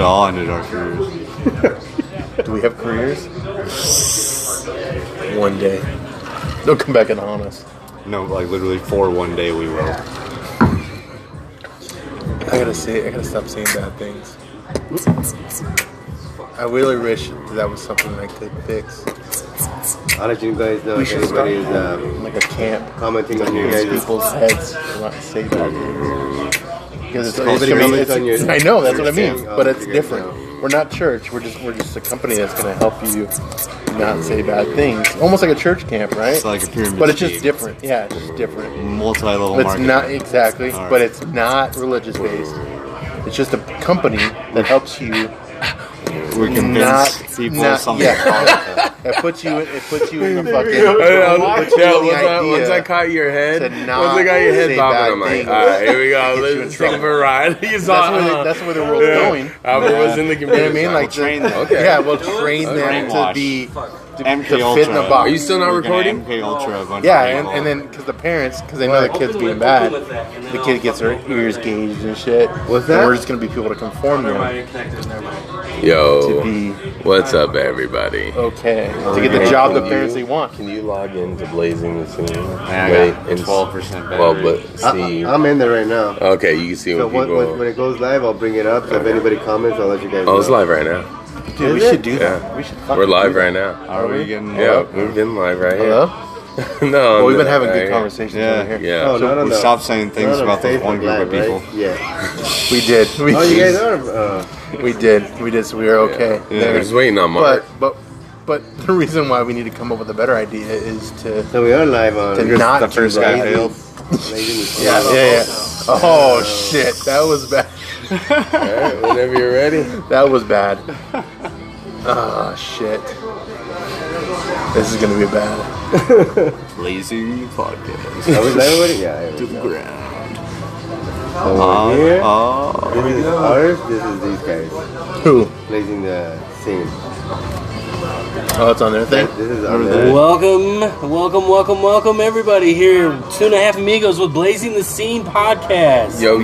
all ended our careers. Do we have careers? One day. They'll come back and haunt us. No, like literally for one day we will. I gotta stop saying bad things. I really wish that was something I could fix. I'll let you guys know if anybody is Like a camp. commenting on your guys' People's heads to not say bad things. Because it's on your- I know, that's what I mean. Oh, But it's you guys different. know. We're not church. We're just a company that's gonna help you not say bad things. Almost like a church camp, right? It's like a pyramid But it's just scheme. different. Yeah, it's just different. Multi-level It's marketing. not exactly, All right. but it's not religious based. It's just a company that helps you. We convince people of something. Yeah. It puts you in the fucking. Once I caught your head, to not once I got your head say bobbing, bad I'm like, things. all right, here we go. Gets you in Let's take trouble. him for a ride. You saw, That's where the world's going. Albert was in the You know what I computer. mean? Like train them. Okay. Yeah, we'll train them to Brainwash. be to MK fit in the Ultra. box. Are you still not We're gonna recording? MK Ultra a bunch Yeah, of people. and then because the parents, because they know the kid's being bad, the kid gets their ears gauged and shit. What's And that? we're just gonna be people to conform them to Yo, be what's up, everybody? okay, to get the job the parents they want. Can you log into Blazing the Scene? I got 12% Well, battery. but see, I'm in there right now. Okay, you can see So when people. when it goes live, I'll bring it up. So if anybody comments, I'll let you guys know. Oh, it's live right now. Dude, we should do that. We should. We're live right now. Are we getting? Yeah, we've been live right here. Hello. No, Well, we've been having right good here. conversations Yeah. over here. Yeah. Oh, not on We the, stopped saying things not on about this Facebook one group Live, of people. right? Yeah. We did. We Oh, you did. guys are. We did. So we were okay. We're just waiting on Mark. But the reason why we need to come up with a better idea is to So we are live on. not The first do guy that. failed. Yeah. Oh shit, that was bad. Alright, whenever you're ready. That was bad. Oh shit. This is gonna be bad. Blazing podcast. Are we live already? Yeah. To the ground. So we're here. Oh. This is ours. This is these guys. Who? Blazing the scene. Oh, it's on their thing. This is on there. Welcome, everybody here. 2.5 Amigos with Blazing the Scene podcast. Yo,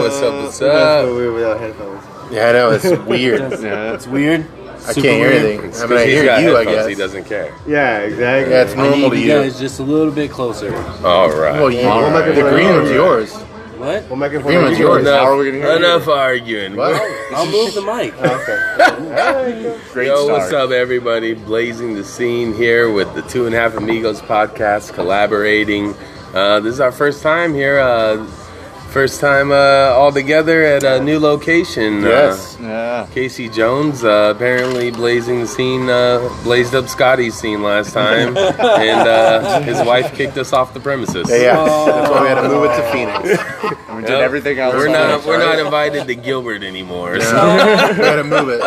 what's up, what's That's up? what we're without headphones. Yeah, I know. It's weird. Yeah. It's weird. I can't hear anything. It's I mean, I 'cause he's hear got you. I headphones, guess. he doesn't care. Yeah, exactly. Yeah, it's I normal need to you you. guys just a little bit closer. All right. Well, you, All right. the green one's yours. What? We'll make it for Green one's yours. Enough, How are we gonna hear you? enough arguing. What? I'll move the mic. Okay. Great Yo, start. what's up, everybody? Blazing the Scene here with the 2.5 Amigos podcast, collaborating. This is our first time here. First time all together at a new location. Yes. Yeah. Casey Jones apparently blazing the scene, blazed up Scotty's scene last time, and his wife kicked us off the premises. Yeah. That's why we had to move it to Phoenix. We did everything else. We're not invited to Gilbert anymore. So. We had to move it.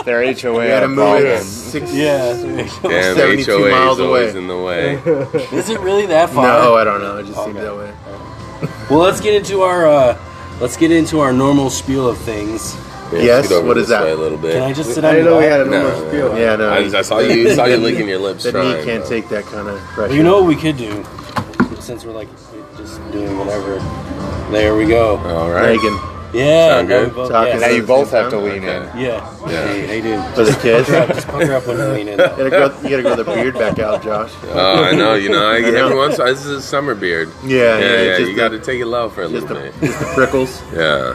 Their HOA. We had to move it 72 HOA miles is always away. in the way. Is it really that far? No, I don't know. It just seems that way. Well, let's get into our normal spiel of things. Yes, scoot over what is this that? way a little bit. Can I just sit I on didn't your know we lap? had a normal No. spiel. Yeah, no. I saw you licking your lips. The knee trying, can't bro. take that kind of pressure. You know what we could do? Since we're like just doing whatever. There we go. All right. Megan, Yeah. Sound good? now we both- Talking yes. Now you both have to Okay. lean in. Yeah. Hey, dude. for the kids. Just pucker up when you lean in. You gotta grow the beard back out, Josh. I know. Every once in a while, this is a summer beard. Yeah, Yeah. just You got to take it low for a just little the, bit. just the prickles. Yeah.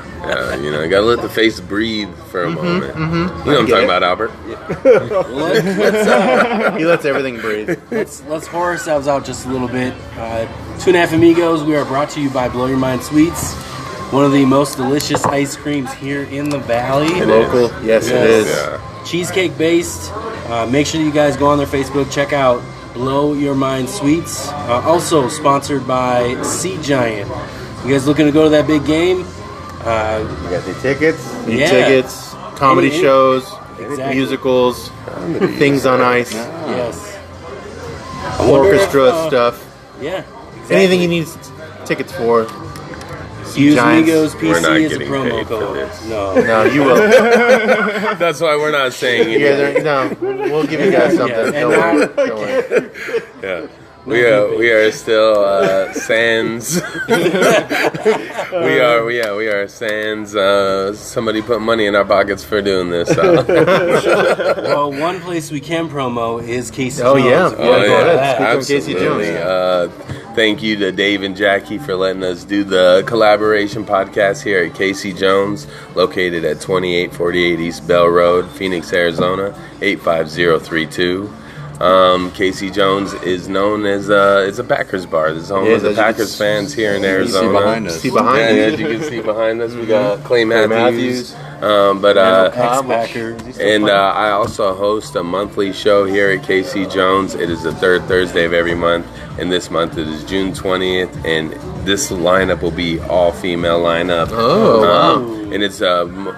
You gotta let the face breathe for a moment. You know what I'm get talking it. about, Albert? He lets everything breathe. Let's whore ourselves out just a little bit. 2.5 Amigos, we are brought to you by Blow Your Mind Sweets, one of the most delicious ice creams here in the valley. Local, yes, it is. Yeah. Cheesecake based. Make sure you guys go on their Facebook, check out Blow Your Mind Sweets. Also sponsored by Sea Giant. You guys looking to go to that big game? You got the tickets. New Yeah. tickets, comedy Any- shows, Exactly. musicals, things on ice, Yes. I wonder orchestra if, stuff. Yeah. Exactly. Anything you need tickets for. Use Giants. Amigos We're not PC as a getting promo paid for code. this. No. No, you will. That's why we're not saying You anything. guys are, no, we'll give you guys something. Yeah, Don't and worry. Don't worry. Yeah. We are still sans. we are sans. Somebody put money in our pockets for doing this. So. Well, one place we can promo is Casey Oh, Jones. yeah. If you wanna go to that. Absolutely. Casey Jones. Thank you to Dave and Jackie for letting us do the collaboration podcast here at Casey Jones, located at 2848 East Bell Road, Phoenix, Arizona, 85032. Casey Jones is known as it's a Packers bar. This is home of the Packers fans here in Arizona. See behind us. See behind Yeah, you. as you can see behind us, we got Clay Matthews. Ex-Packer. And I also host a monthly show here at KC Jones. It is the third Thursday of every month, and this month it is June 20th, and this lineup will be all-female lineup. Oh, wow. And it's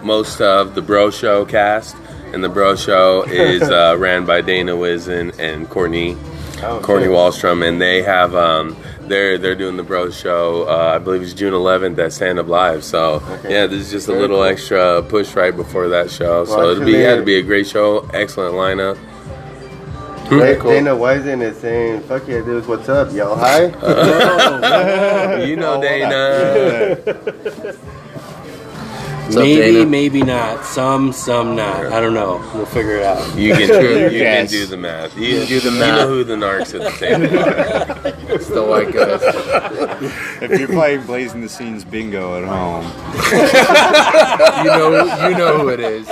most of the Bro Show cast, and the Bro Show is ran by Dana Wizen and Courtney Wallstrom, and they have they're doing the Bro Show. I believe it's June 11th at Stand Up Live. So yeah, this is just a little extra push right before that show. So it'll be a great show. Excellent lineup. Dana Wizen is saying, "Fuck yeah, dudes, what's up? Y'all high?" You know Dana. Maybe, maybe not. Some not. I don't know. We'll figure it out. You can do the math. You do the You math. know who the narcs at the table are. It's the white guys. If you're playing Blazing the Scenes bingo at home, You know who it is.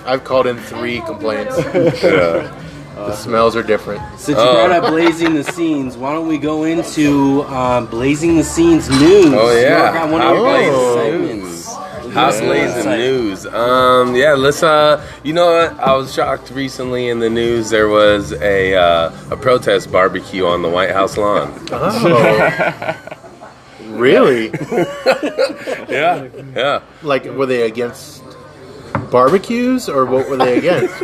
I've called in 3 complaints. The smells are different. Since you brought up Blazing the Scenes, why don't we go into Blazing the Scenes news? Oh yeah, You got one of your guys' segments. House Blazing News. Yeah, let's. You know what? I was shocked recently in the news. There was a protest barbecue on the White House lawn. Oh. Really? Yeah. Like, were they against barbecues, or what were they against?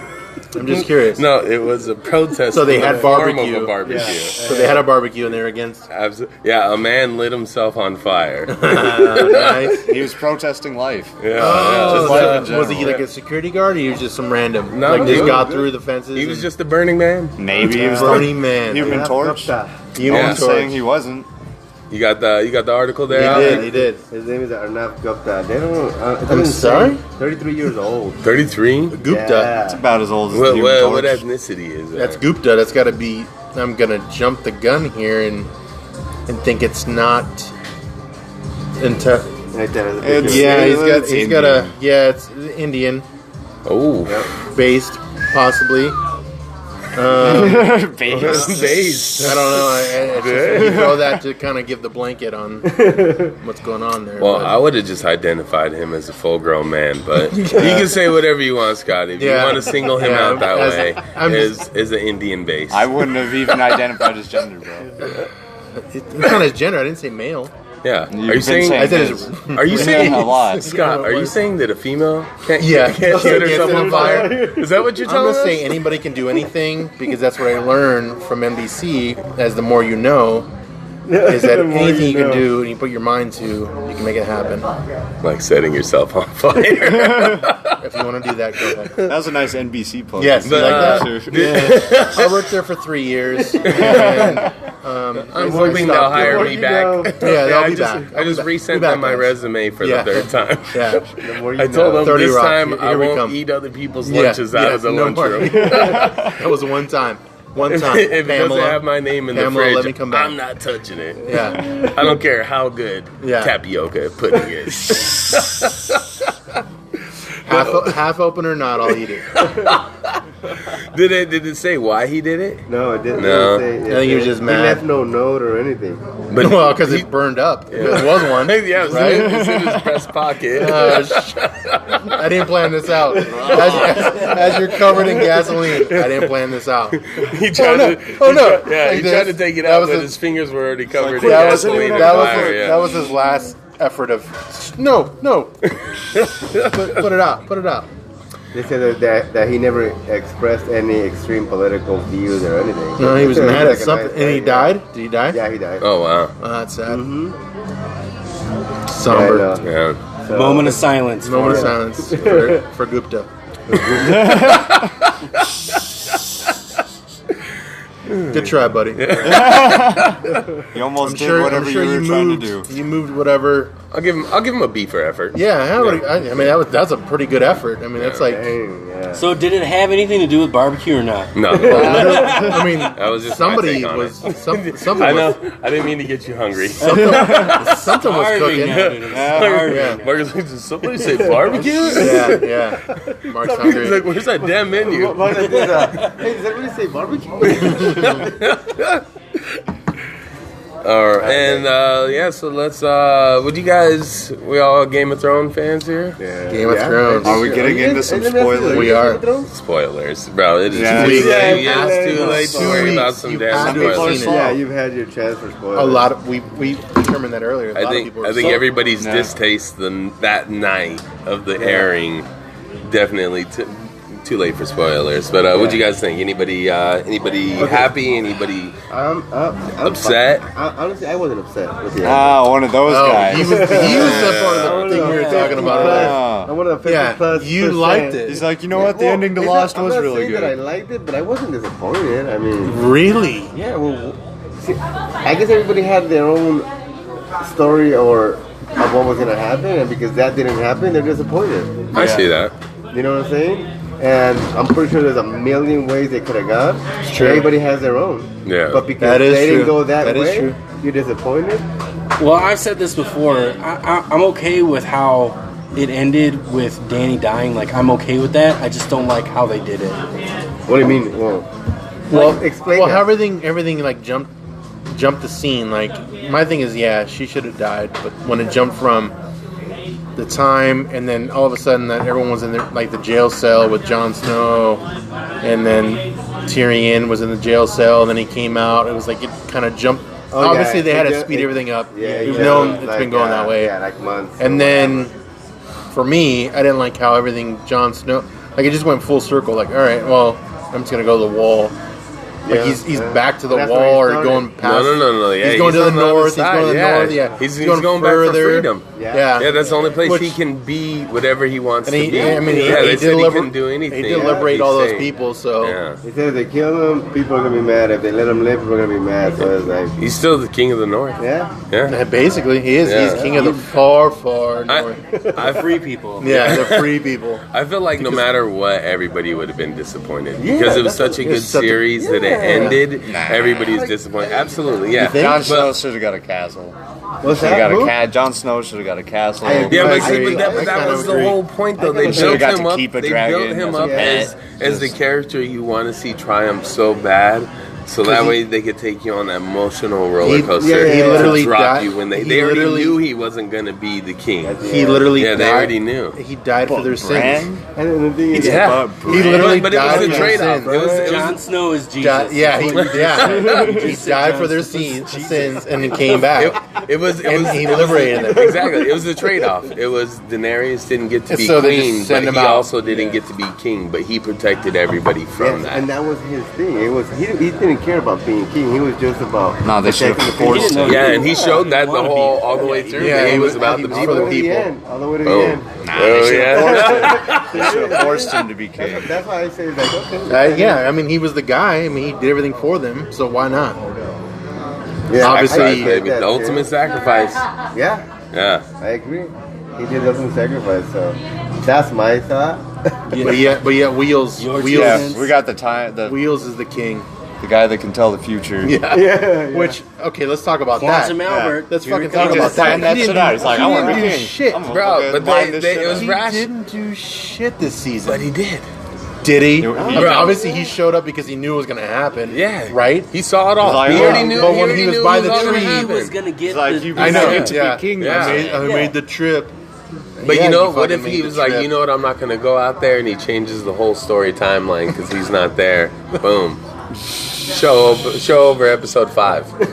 I'm just curious. No, it was a protest. So they in had the form of barbecue. a barbecue. So they had a barbecue and they were against. Yeah, a man lit himself on fire. Nice. he was protesting life. Yeah. Oh, Just life in so was he general. like a security guard, or he was just some random? No, like he just was- got through the fences. He was and- just a Burning Man. Maybe he was Burning Man. Human Torch. Human I'm Torch. saying he wasn't. You got the article there. He Alan? did. He did. His name is Arnav Gupta. They don't. I'm sorry? 33 years old. 33. Gupta. It's about as old as What, the Human what Torch. ethnicity is that? That's Gupta. That's got to be. I'm gonna jump the gun here and think it's not. Right there, the It's- picture. Yeah, It's he's got a. Indian. Yeah, it's Indian Oh, based, possibly. based. I don't know. It's just, you throw that to kind of give the blanket on what's going on there. Well, but- I would have just identified him as a full-grown man, but you can say whatever you want, Scotty. If Yeah. you want to single him Yeah, out that as- way, I'm is an Indian base. I wouldn't have even identified his gender, bro. it's not his gender. I didn't say male. Yeah. You've Are been you saying? I said his. it's. Are you saying a lot. Scott? Are you saying that a female can't Yeah. can't set Can't herself set on on fire? Is that what you're I'm telling gonna us? say anybody can do anything because that's what I learned from NBC. As the more you know, is that anything you can do and you put your mind to, you can make it happen. Like setting yourself on fire. If you want to do that, go ahead. That was a nice NBC plug. Yes, you like Sure. that? I worked there for 3 years. And, I'm hoping they'll hire me back. Yeah, they'll I be just, back. I just resent back, them my guys. resume for Yeah. the third time. Yeah. The more you I told them 30 this Rock. time Here I we won't come. eat other people's Yeah, lunches out yeah, of the no more. lunchroom. That was one time. One time. If it doesn't have my name in the Pamela, fridge, let me come back. I'm not touching it. Yeah. I don't care how good Yeah. tapioca pudding is. Half open or not, I'll eat it. Did it say why he did it? No, it didn't. No. Say, I think he was just mad. He left no note or anything. But Well, because it burned up. There was one. yeah, Right? it's in his breast pocket. I didn't plan this out. As you're covered in gasoline, I didn't plan this out. He tried no. to, Oh, no. yeah, he Like tried this. to take it That out, was but a- his fingers were already covered in That was, gasoline and that, was fire. his, Yeah. that was his last effort of no. Put it out. Put it out. They said that he never expressed any extreme political views or anything. No, he was mad Like at a something, nice and he guy, died. Did he die? Yeah, he died. Oh wow, Oh, that's sad. Yeah, Somber. yeah. so- Moment of silence. Moment of for him. silence for Gupta. Good try, buddy. You almost did whatever you were trying to do. You moved whatever. I'll give him a B for effort. Yeah, I mean that's a pretty good effort. I mean that's like. Dang, yeah. So did it have anything to do with barbecue or not? No, I mean, that was just somebody my take on was it. something. I Was, know. I didn't mean to get you hungry. something was Starving cooking. now, dude. Starving. Yeah. Marcus like, did somebody say barbecue? Yeah. Mark's He's hungry. like, where's that damn menu? Hey, does everybody say barbecue? All right, and so let's. Would you guys? We all Game of Thrones fans here? Yeah. Game of Thrones. Are we getting into some spoilers? We are. Spoilers, bro. It is Yeah. too late. Yeah, It's too late to worry weeks. about some You damn have to have spoilers. seen it. Yeah, you've had your chance for spoilers. A lot of we determined that earlier. I think everybody's distaste that night of the airing definitely too late for spoilers. But what do you guys think? Anybody happy? Anybody I'm upset? Honestly, I wasn't upset with the One of those guys. He was the part of the thing we were talking about. I'm one of the 50 plus. You percent. liked it. He's like, you know what? The ending to it's Lost not- was I'm not really saying that I good. liked it, but I wasn't disappointed. I mean, Really? yeah. Well, see, I guess everybody had their own story or of what was gonna happen, and because that didn't happen, they're disappointed. I see that. You know what I'm saying? And I'm pretty sure there's a million ways they could have gone. true. Everybody has their own. Yeah. But because That is they true. didn't go that That is way, true. you're disappointed. Well, I've said this before. I'm okay with how it ended with Danny dying. Like, I'm okay with that. I just don't like how they did it. What do you mean? Well, explain Well, that. how everything like jumped the scene. Like my thing is, yeah, she should have died. But when it jumped from the time, and then all of a sudden that everyone was in the jail cell with Jon Snow, and then Tyrion was in the jail cell, and then he came out. It was like it kind of jumped. Oh, Obviously, yeah, they had it to just- speed everything up. Yeah, We've yeah, known it's like, been going that way. Yeah, like months. And then, for me, I didn't like how everything Jon Snow, like it just went full circle. Like, all right, well, I'm just gonna go to the wall. Like Yeah, he's yeah. back to the That's wall, where he or started. going past. No. Yeah, he's going to the on other north. He's side, going to the north. Yeah, He's going back for freedom. Yeah. Yeah, that's the only place Which- he can be whatever he wants And he, to be. I mean, he they said he couldn't do he anything. did liberate Yeah, all those he's people. So Yeah. He said if they kill him, people are gonna be mad. If they let him live, people are gonna be mad. So it's like, He's still the king of the north. yeah. Yeah. basically, he is. Yeah. He's king of the far north. I Free people. Yeah, the free people. I feel like no matter what, everybody would have been disappointed because it was such a it good was such a- series that it yeah. ended. Everybody's disappointed. Absolutely, yeah. think? Jon Snow But, should have got a castle. What's Should have that? got Who? a cat. Jon Snow should have got a castle. I agree. yeah, but, I see, agree. but I that kind was of the agree. whole point, though. They They built got him to up. keep a They dragon built him as a up pet. as the character you want to see triumph so bad. So that way they could take you on that emotional roller coaster. he to literally drop died- you when he they already literally- knew he wasn't going to be the king. He literally Yeah, they died. already knew. He died for their sins. Bran? And then the thing is, Yeah. He literally But it died was for a their trade-off. sins. Jon Snow is Jesus. Yeah, he died for their sins and then came back. It was he liberated them. Exactly. It was a trade-off. It was Daenerys didn't get to be So they just queen, send but him he out. also didn't get to be king. But he protected everybody from yes, that. and that was his thing. It was he didn't care about being king. He was just about No, they should have protecting the forced people. him. Yeah, and he showed that the whole all the way through. Yeah, he he was was- about he the was all people. the way to the people. end. All the way to the Oh, end. oh yeah. They should have forced him to be king. That's why I say it's like okay. Yeah, I mean, he was the guy. I mean, he did everything for them, so why not? Yeah, Obviously- I Baby, get the that, ultimate too. sacrifice. Yeah, Yeah. I agree. He did the ultimate sacrifice. So that's my thought. But yeah, Wheels, Your Wheels, Yeah, Yes. we got the time. The Wheels is the king. guy that can tell the future. Yeah. Yeah. Which okay, let's talk about Quantum that. Albert. Let's Here we fucking talk go. about Just that. find that He shit didn't out. do- He's like, he I want to didn't be do king. shit. I'm gonna Bro, fucking but line this it shit was up. rash. He didn't do shit this season. But he did. Did he? Bro. I mean, obviously, he showed up because he knew it was going to happen. Yeah. Right? He saw it all. Like, He oh, already knew. but when he already was knew by it the all gonna tree, He happen. was gonna get It's like, the, you the I know. get to be Yeah. king. Yeah. I made the trip. But Yeah, you know, he what fucking if made he the was like, trip. you know what, I'm not going to go out there, and he changes the whole story timeline because he's not there. Boom. Show over episode 5.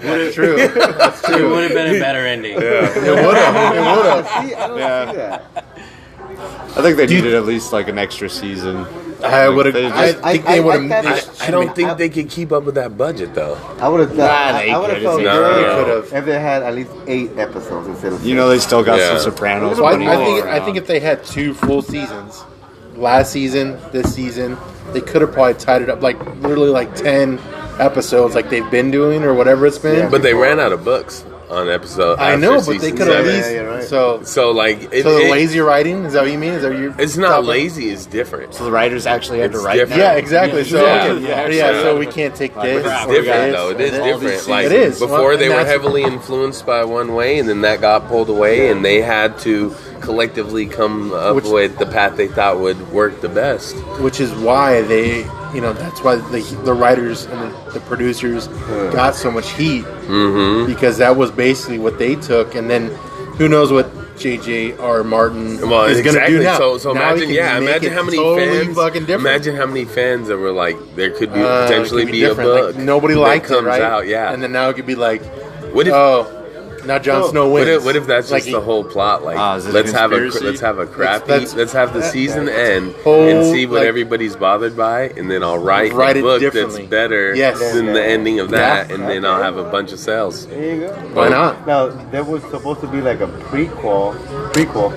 That's true. That's It true. would have been a better ending. It would have. See, I don't Yeah. see that. I think they needed at least like an extra season. I would have. They I just- think they would I- have. I don't think they could keep up with that budget, though. I would have thought. Nah, they I would have could. felt They good could've. if they had at least 8 episodes instead of 6. You know, they still got Yeah. some Sopranos. So I running think around. if they had 2 full seasons, last season, this season, they could have probably tied it up like literally like 10 episodes like they've been doing or whatever it's been. But they ran out of books on episode. I know, after but they season could have at 7. least. you're right. So like, So the lazy writing, is that what you mean? Is that your it's not topic? lazy. It's different. So the writers actually had to It's write different. that? Yeah, exactly. So Yeah. so we can't take this. It's or different this, though. It or is this. different. Like It is. before, Well, they and were that's- heavily influenced by one way, and then that got pulled away, and they had to collectively come up with the path they thought would work the best. Which is why they, that's why the writers and the producers got so much heat because that was basically what they took, and then who knows what J.J.R. Martin Well, is going to exactly. do now. So Now he imagine, can make imagine it how many totally fans. fucking different. Imagine how many fans that were like, there could be It potentially could be a different. book. Like, nobody that liked comes it, right? out, yeah. And then now it could be like, What if? now Jon Snow wins. What if that's Like, just the whole plot? Like, is it a let's have a conspiracy? crappy. That's- Let's have the season end Whole, and see what like- everybody's bothered by, and then I'll write Write a it book differently. that's better Yes. than the ending of that, Yeah. and then I'll have a bunch of sales. There you go. Why not? Now there was supposed to be like a prequel,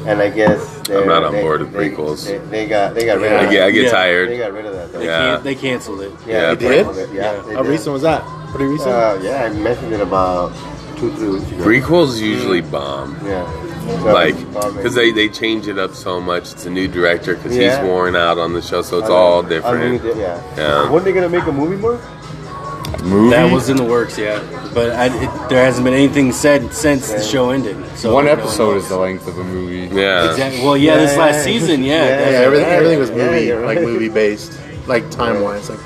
and I guess I'm not on board with prequels. They got rid of that. I get Yeah. tired. They got rid of that. Though. Yeah. They canceled it. Yeah, They did? Yeah. they How did. recent was that? Pretty recent? Yeah, I mentioned it about 2-3 weeks ago. Prequels usually bomb. Yeah. Like, because they change it up so much. It's a new director because Yeah. he's worn out on the show, so it's all different. Yeah. Yeah. When they gonna make a movie more? Movie? That was in the works, yeah. But there hasn't been anything said since the show ended. So One no one episode knows. is the length of a movie. Yeah. Exactly. Well, yeah, this last season, Yeah, that's- everything was Yeah, movie, you're right. like movie based, like time wise, like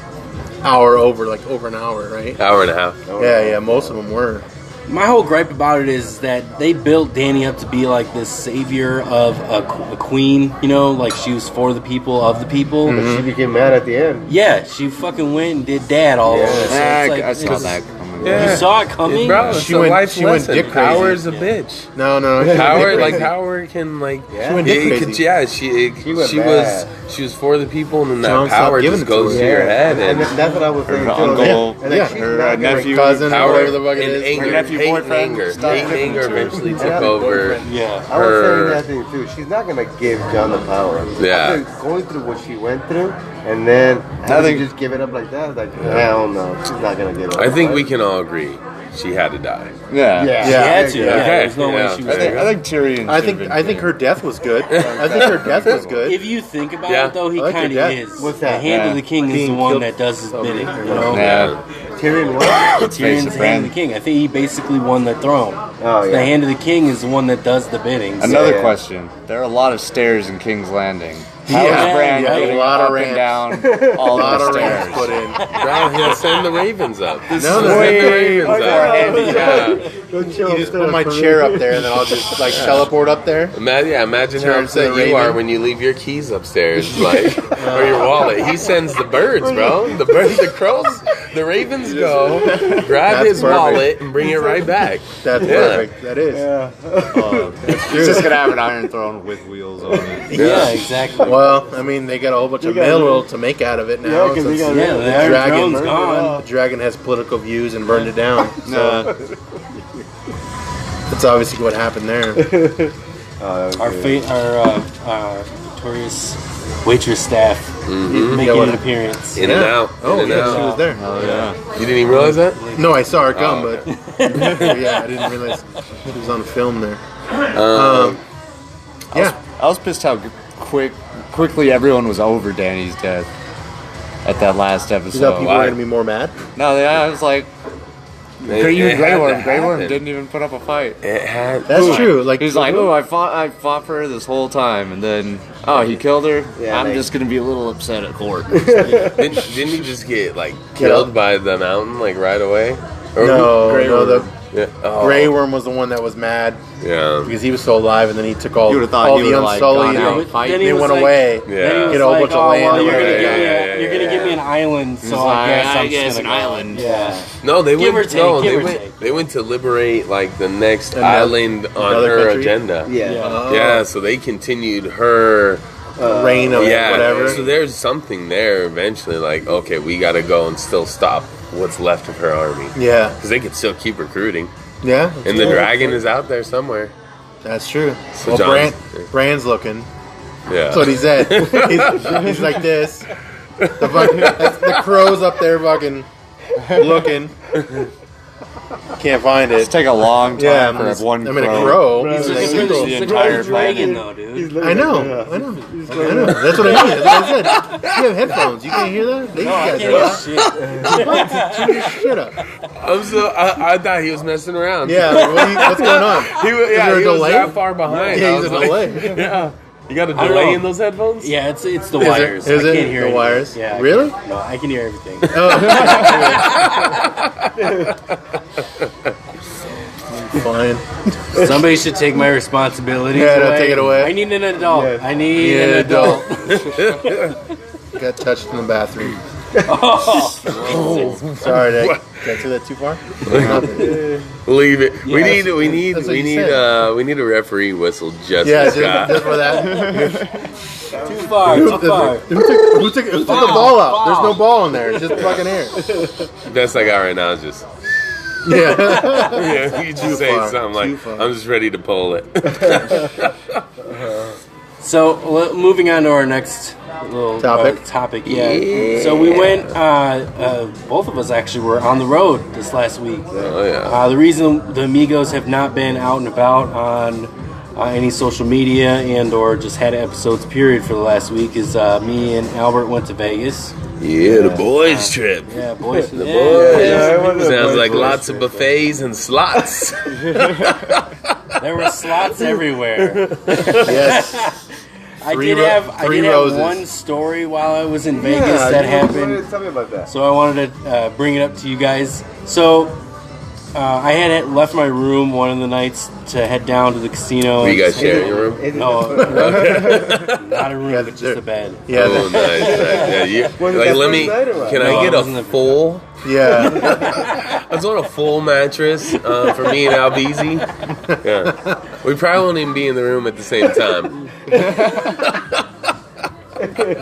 over an hour, right? Hour and a half. Yeah, most of them were. My whole gripe about it is that they built Dany up to be like this savior of a queen, like she was for the people, of the people. She became mad at the end. Yeah, she fucking went and did dad all over. So it's like, I saw it's- that coming. You saw it coming? Bro, it's She a went- life she went lesson. dick crazy. Power is a bitch. No, Power, Dick like crazy. power can like. She went dick crazy. She went was bad. she was for the people, and then that John, stop power giving just it to goes her. to your head, and and that's what I was saying. Her too. uncle, And yeah, she's her not gonna- nephew, cousin, or power whatever the fuck it and is. anger, nephew, hate and boyfriend, anger, stop hate and giving anger it to her. eventually Yeah, took over. Yeah. I was saying her. that thing too. She's not gonna give John the power. Yeah. After going through what she went through, and then having think- to just give it up like that, like hell no, she's not gonna give it up. I think we can all agree she had to die. Yeah. Yeah, She had to. yeah. Yeah, Okay, there's no way yeah. she I was think, there. I think Tyrion. I think her death was good. I think her death was good. If you think about Yeah. it, though, he I like kind your of dad. is. What's The that? hand Yeah. of the king is Being the one killed- that does his bidding. You know? Yeah. Tyrion what? Tyrion's Face the hand of of the king. I think he basically won the throne. Oh, yeah. The hand of the king is the one that does the bidding. Another Yeah. question. There are a lot of stairs in King's Landing. How Yeah. is Bran Yeah, a getting lot of up ramps. and down all A lot the of ramps stairs? put in. Bro, he'll send the Ravens up. No, Send no, the wait. Ravens up. Yeah. Go chill You just put my chair up there, and then I'll just like teleport up there. Imagine how Turn to upset the you are Raven. when you leave your keys upstairs, like, or your wallet. He sends the birds, bro. The birds, the crows, the ravens go, grab That's his perfect. wallet, and bring it right back. That's Yeah. perfect. That is. He's just gonna have an Iron Throne with wheels on it. Yeah, exactly. Well, I mean, they got a whole bunch of mineral to make out of it now. Yeah, 'cause they since got- Yeah, the Iron dragon Throne's burned it gone. the dragon has political views and burned it down. No. That's obviously what happened there. Our victorious waitress staff making Yeah, what- an appearance. In and out. Oh, in and yeah, out. she was there. Oh yeah. You didn't even realize that? No, I saw her come, Oh, but yeah, I didn't realize she was on film there. Yeah, I was pissed how quickly everyone was over Danny's death at that last you thought episode. people were gonna be more mad. No, I was like, It even had Grey to Worm happen. didn't even put up a fight. It had. That's true. Like He's like, oh, I fought for her this whole time, and then he killed her. Yeah, I'm like- just gonna be a little upset at court. Didn't he just get like killed by the mountain like right away? Or no, Grey no, the Yeah. Oh, Grey Worm was the one that was mad Yeah. because he was still alive, and then he took all, You would've thought all he the would've, like, Unsullied. gone out and and fight. Then they he was went like- away. Yeah. Then he was Get a whole like, bunch of oh, land well, or you're gonna whatever. give me Yeah, you're gonna give me an island, so like, I guess I I'm guess just an gonna go. island. Yeah. No, they Give or went. take, No, give they or went. take. They went to liberate like the next Another- island on another her country? agenda. Yeah. Yeah. Yeah, so they continued her. Reign of Yeah, whatever. so there's something there eventually. Like, okay, we got to go and still stop what's left of her army Yeah, because they could still keep recruiting, yeah. and the dragon is out there somewhere. That's true. So Well, John- Bran's looking. That's what he said. He's like this. The crow's up there fucking looking. Can't find it. It's take a long time Yeah, for one I mean, a crow. crow. Right. He's He's like, looking for the entire dragon, planet. though, dude. I know. That's what I mean. That's what I said. You have headphones. You can't hear that? These No, I guys can't are hear shit. Turn your shit up. I thought he was messing around. Yeah, like, what's going on? He was, Is there a he was delay? that far behind. Yeah, I he's was a like, delay. Yeah. You got a don't delay know. in those headphones? Yeah, it's the Is wires. it? Is I it? can't hear The anything. wires? Yeah. I Really? can't- No, I can hear everything. Fine. Somebody should take my responsibilities Yeah, no, away. take it away. I need an adult. Yes. I need Yeah, an adult. Got touched in the bathroom. Oh, Sorry, did I say that too far? Leave it. We Yes. need That's what you said. we need a referee whistle just Yeah, for Scott. just for that. too far, too far. Who took the ball out? There's no ball in there. It's just fucking air. Best I got right now is just Yeah. yeah, you just say far, something too like far. I'm just ready to pull it. So, moving on to our next little Topic. Yeah. So we went. Both of us actually were on the road this last week. Oh yeah. The reason the Amigos have not been out and about on any social media and/or just had episodes period for the last week is me and Albert went to Vegas. Yeah, the boys trip. Yeah, boys. The yeah, boys. Yeah, I went to the Sounds boys like trip. lots of buffets and slots. There were slots everywhere. Yes. I Three did ro- have three roses. one story while I was in Vegas Yeah, that you happened. Tell me about that. So I wanted to bring it up to you guys. So I had left my room one of the nights to head down to the casino. Were you guys sharing your room? No, not a room, but just a bed. Yeah. Oh, nice. Yeah, you, Was it like, that let first me. night or what? Can No, I it get wasn't a the- full? Yeah. I just want a full mattress for me and Albizi. Yeah, we probably won't even be in the room at the same time.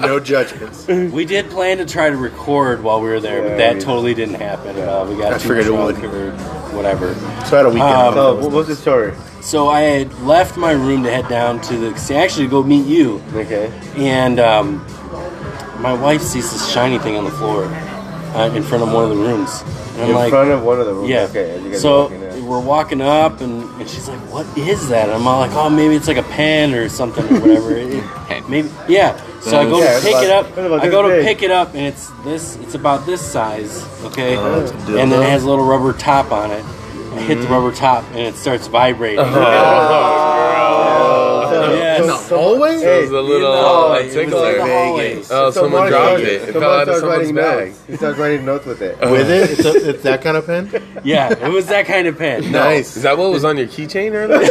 No judgments. We did plan to try to record while we were there, but Yeah, that totally didn't happen. We got I too figured it drunk would. or whatever. So I had a weekend. So, what was the story? So I had left my room to head down to the casino, actually to go meet you. Okay. And my wife sees this shiny thing on the floor in front of one of the rooms. And I'm In like, front of one of the rooms. yeah. Okay. as you guys So walking in. we're walking up, and she's like, "What is that?" And I'm all like, "Oh, maybe it's like a pen or something or whatever." Maybe, yeah. So I go Yeah, to it's pick about- it up. it's about I this go to big. pick it up, and it's this. It's about this size, okay. it's a dildo. And then it has a little rubber top on it. I hit the rubber top, and it starts vibrating. Yes. In the hallway? So it was a little it was in tickler. the hallway. Oh, someone Mark dropped starts- it. It so fell Mark out of starts someone's writing bag. notes. He starts writing notes with it. With it? It's that kind of pen? Yeah, it was that kind of pen. Nice. Is that what was on your keychain earlier?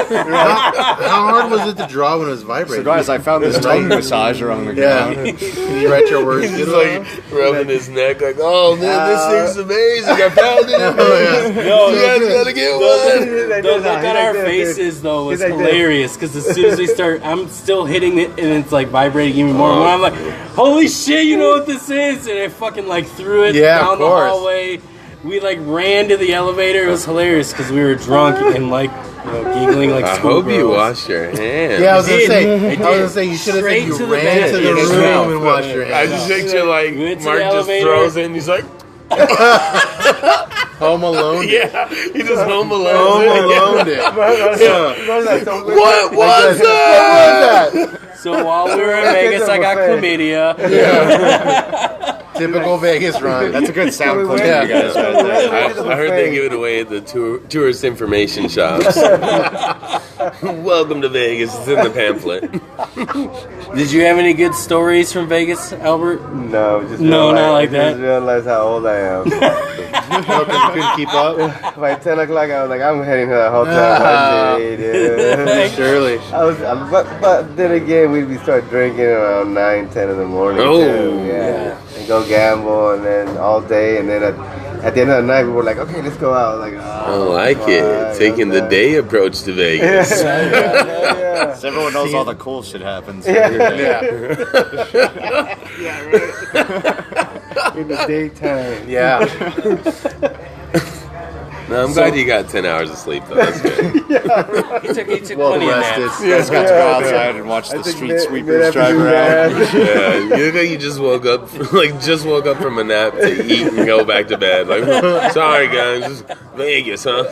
How hard was it to draw when it was So vibrating? guys, I found this tongue massager on the Yeah. ground. Can you write your words? He's just like rubbing his neck, like, "Oh man, this thing's amazing! I found it! Oh, No, You guys gotta get one." The look on our faces though was He's like this. hilarious because as soon as we start, I'm still hitting it and it's like vibrating even more. And I'm like, "Holy shit, you know what this is?" And I fucking like threw it Yeah, down of the course. hallway. We like ran to the elevator. It was hilarious because we were drunk and like giggling like I hope you schoolgirls. wash your hands. Yeah, I was I gonna did. say. I I was did. gonna say you should have said Straight you to the ran bed. to the Yeah, room straight. and washed your I hands. just picture like We went to Mark the just elevator. throws it and he's like, Home Alone. "Yeah," he just home alone. Home Alone it. What was that? So while we were in Vegas, I got chlamydia. Typical Vegas run. That's a good sound clip, Yeah. you guys. Right there. I heard they give it away at the tourist information shops. Welcome to Vegas. It's in the pamphlet. Did you have any good stories from Vegas, Albert? No, just No, realized, not like just that. realized how old I am. Couldn't keep up. By 10 o'clock, I was like, I'm heading to the hotel. Dude. Surely. But then again, we start drinking around 9, 10 in the morning. Oh, too. Yeah. And go gamble, and then all day, and then at the end of the night, we were like, okay, let's go out. Like, I like it. Taking the day approach to Vegas. Yeah. So everyone knows all the cool shit happens. Yeah. Yeah. In the daytime. Yeah. No, I'm glad you got 10 hours of sleep, though. That's good. He took Well plenty of rested. naps. You guys got to go outside and watch the street sweepers drive around. Yeah, you look like you just woke up, from a nap to eat and go back to bed. Like, sorry guys, just Vegas, huh?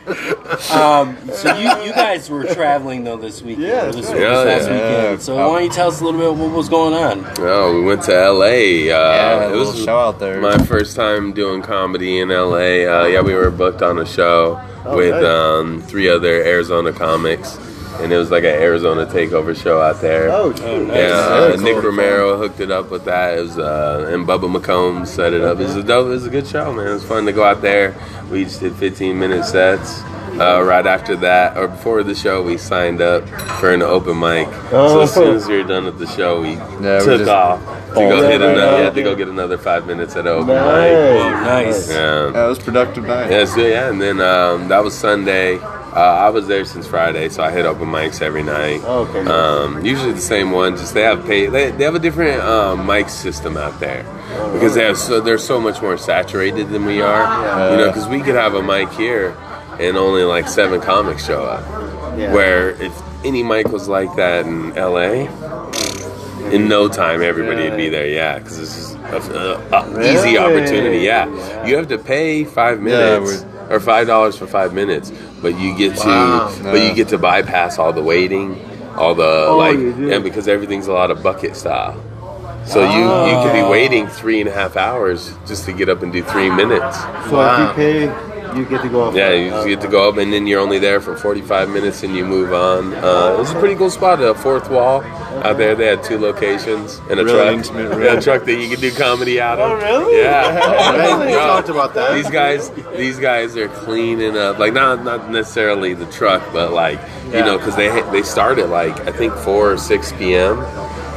So you guys were traveling though this weekend. Yeah, or this sure. last Yeah. weekend. So why don't you tell us a little bit what was going on? Oh, we went to LA. Yeah, a It little was show out there. my first time doing comedy in LA. Yeah, we were booked on a show with nice. 3 other Arizona comics, and it was like an Arizona takeover show out there. Oh, true. nice. Yeah, Nick Romero hooked it up with that. It was and Bubba McCombs set it up. It was a good show, man. It was fun to go out there. We each did 15-minute sets. Right after that, or before the show, we signed up for an open mic. So as soon as we were done with the show, we took just off to go bolted hit right another. out. Yeah, to go get another 5 minutes at an open Nice. mic. Nice. Yeah. Yeah, it was a productive night. Yeah, so yeah, and then that was Sunday. I was there since Friday, so I hit open mics every night. Okay. Usually the same one. Just they have they have a different mic system out there because they're so much more saturated than we are. You know, because we could have a mic here and only like 7 comics show up. Yeah. Where if any mic was like that in LA, in no time everybody would be there. Yeah, because this is an easy opportunity. Yeah, you have to pay 5 minutes or $5 for 5 minutes, but you get to bypass all the waiting, all the and because everything's a lot of bucket style. So you could be waiting 3.5 hours just to get up and do 3 minutes. So if you pay, you get to go off. Yeah, you just get to go up, and then you're only there for 45 minutes, and you move on. It was a pretty cool spot, a fourth wall out there. They had 2 locations and a Really truck. intimate room. Yeah, a truck that you could do comedy out of. Oh, really? Yeah. We talked about that. These guys are cleaning up, like not necessarily the truck, but like you know, because they start at like I think 4 or 6 p.m.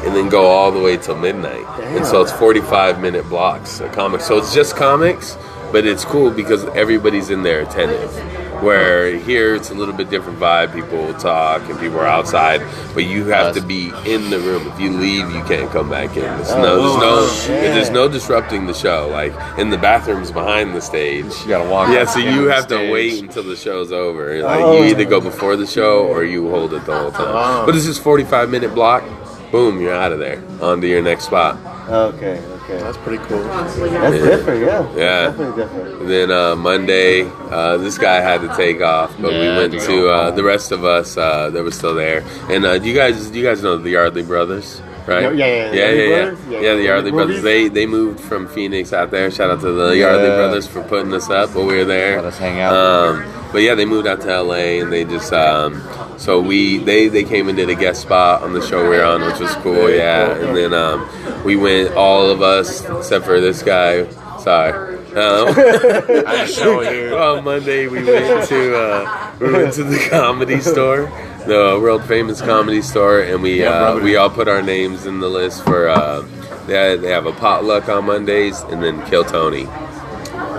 and then go all the way till midnight, and so it's 45-minute blocks of comics. So it's just comics. But it's cool because everybody's in there attentive. Where here it's a little bit different vibe. People will talk and people are outside, but you have to be in the room. If you leave, you can't come back in. There's no disrupting the show. Like in the bathrooms behind the stage, You gotta walk. yeah, up so to you the have to stage. wait until the show's over. Like you either go before the show or you hold it the whole time. But it's just 45-minute block. Boom, you're out of there. On to your next spot. Okay. That's pretty cool. That's different, yeah. Yeah. Definitely different. And then Monday, this guy had to take off, but we went to the rest of us that were still there. And do you guys know the Yardley brothers, right? Yeah. Yeah, the Yardley Movies? brothers. They moved from Phoenix out there. Shout out to the Yardley brothers for putting us up while we were there. Let us hang out. But yeah, they moved out to LA, and they just so they came and did a guest spot on the show we were on, which was cool. Yeah, and then we went, all of us except for this guy. Sorry. On Monday we went to the comedy store, the world famous comedy store, and we all put our names in the list for they have a potluck on Mondays and then Kill Tony.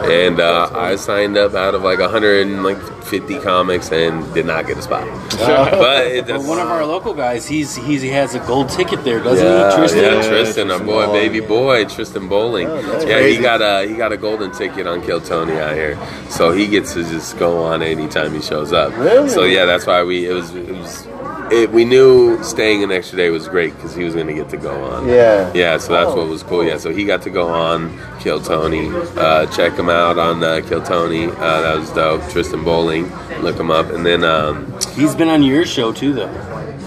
And I signed up out of like 150 comics and did not get a spot. But One of our local guys, he has a gold ticket there, doesn't he, Tristan? Yeah, Tristan, our boy, baby boy, Tristan Bowling. He got a golden ticket on Kill Tony out here, so he gets to just go on anytime he shows up. Really? So yeah, that's why we knew staying an extra day was great because he was going to get to go on. Yeah. So that's what was cool. Yeah, so he got to go on Kill Tony. Check him out on Kill Tony. That was dope. Tristan Bowling, look him up, and then He's been on your show too, though.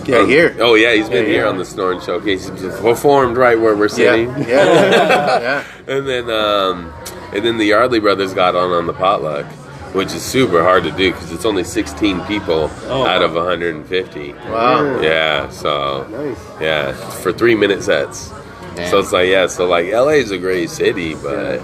Yeah, here. Oh yeah, he's been here on the Snoring Showcase. He's performed right where we're sitting. Yeah. And then the Yardley brothers got on the potluck, which is super hard to do because it's only 16 people out of 150. Wow. Yeah, so Nice. yeah, for 3-minute sets. Damn. So it's like LA is a great city, but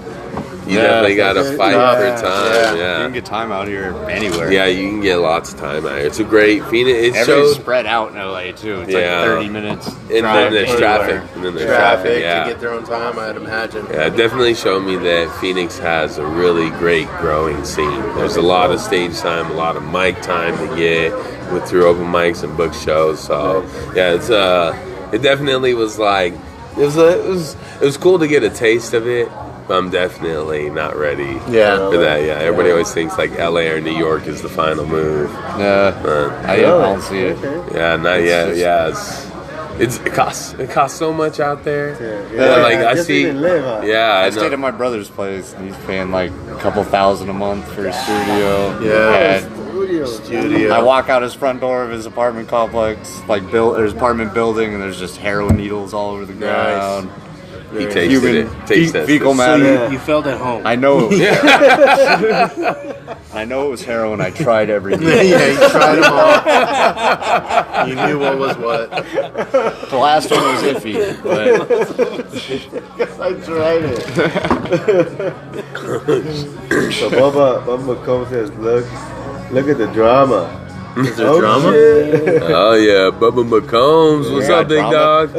you definitely gotta fight for time. You Yeah. can get time out here anywhere. Yeah, you can get lots of time out here. It's a great Phoenix. It Everybody's showed, spread out in LA too. It's Yeah. like 30 minutes. and then drive there's anywhere. traffic. And then there's traffic. Yeah. to get their own time, I'd imagine. Yeah, it definitely showed me that Phoenix has a really great growing scene. There's a lot of stage time, a lot of mic time to get through open mics and book shows. So yeah, it definitely was like it was cool to get a taste of it. I'm definitely not ready Yeah. for that. Yeah, everybody always thinks like LA or New York is the final move. I don't see it. Yeah, not yet. just- Yeah, it costs so much out there. Yeah, like I just see. even live, huh? Yeah, I I stayed at know. my brother's place, and he's paying like a couple $1,000 a month for his studio. Yeah. Studio. I walk out his front door of his apartment complex, like his apartment building, and there's just heroin needles all over the ground. He tasted it. Taste tested. fecal So matter. you felt at home. I know it was I know it was heroin. I tried everything. Yeah, you tried them all. You knew what was what. The last one was iffy, but I tried it. So Bubba McComb says, look at the drama. Is there drama? Shit. Oh yeah, Bubba McCombs. What's Yeah, up, big drama. dog?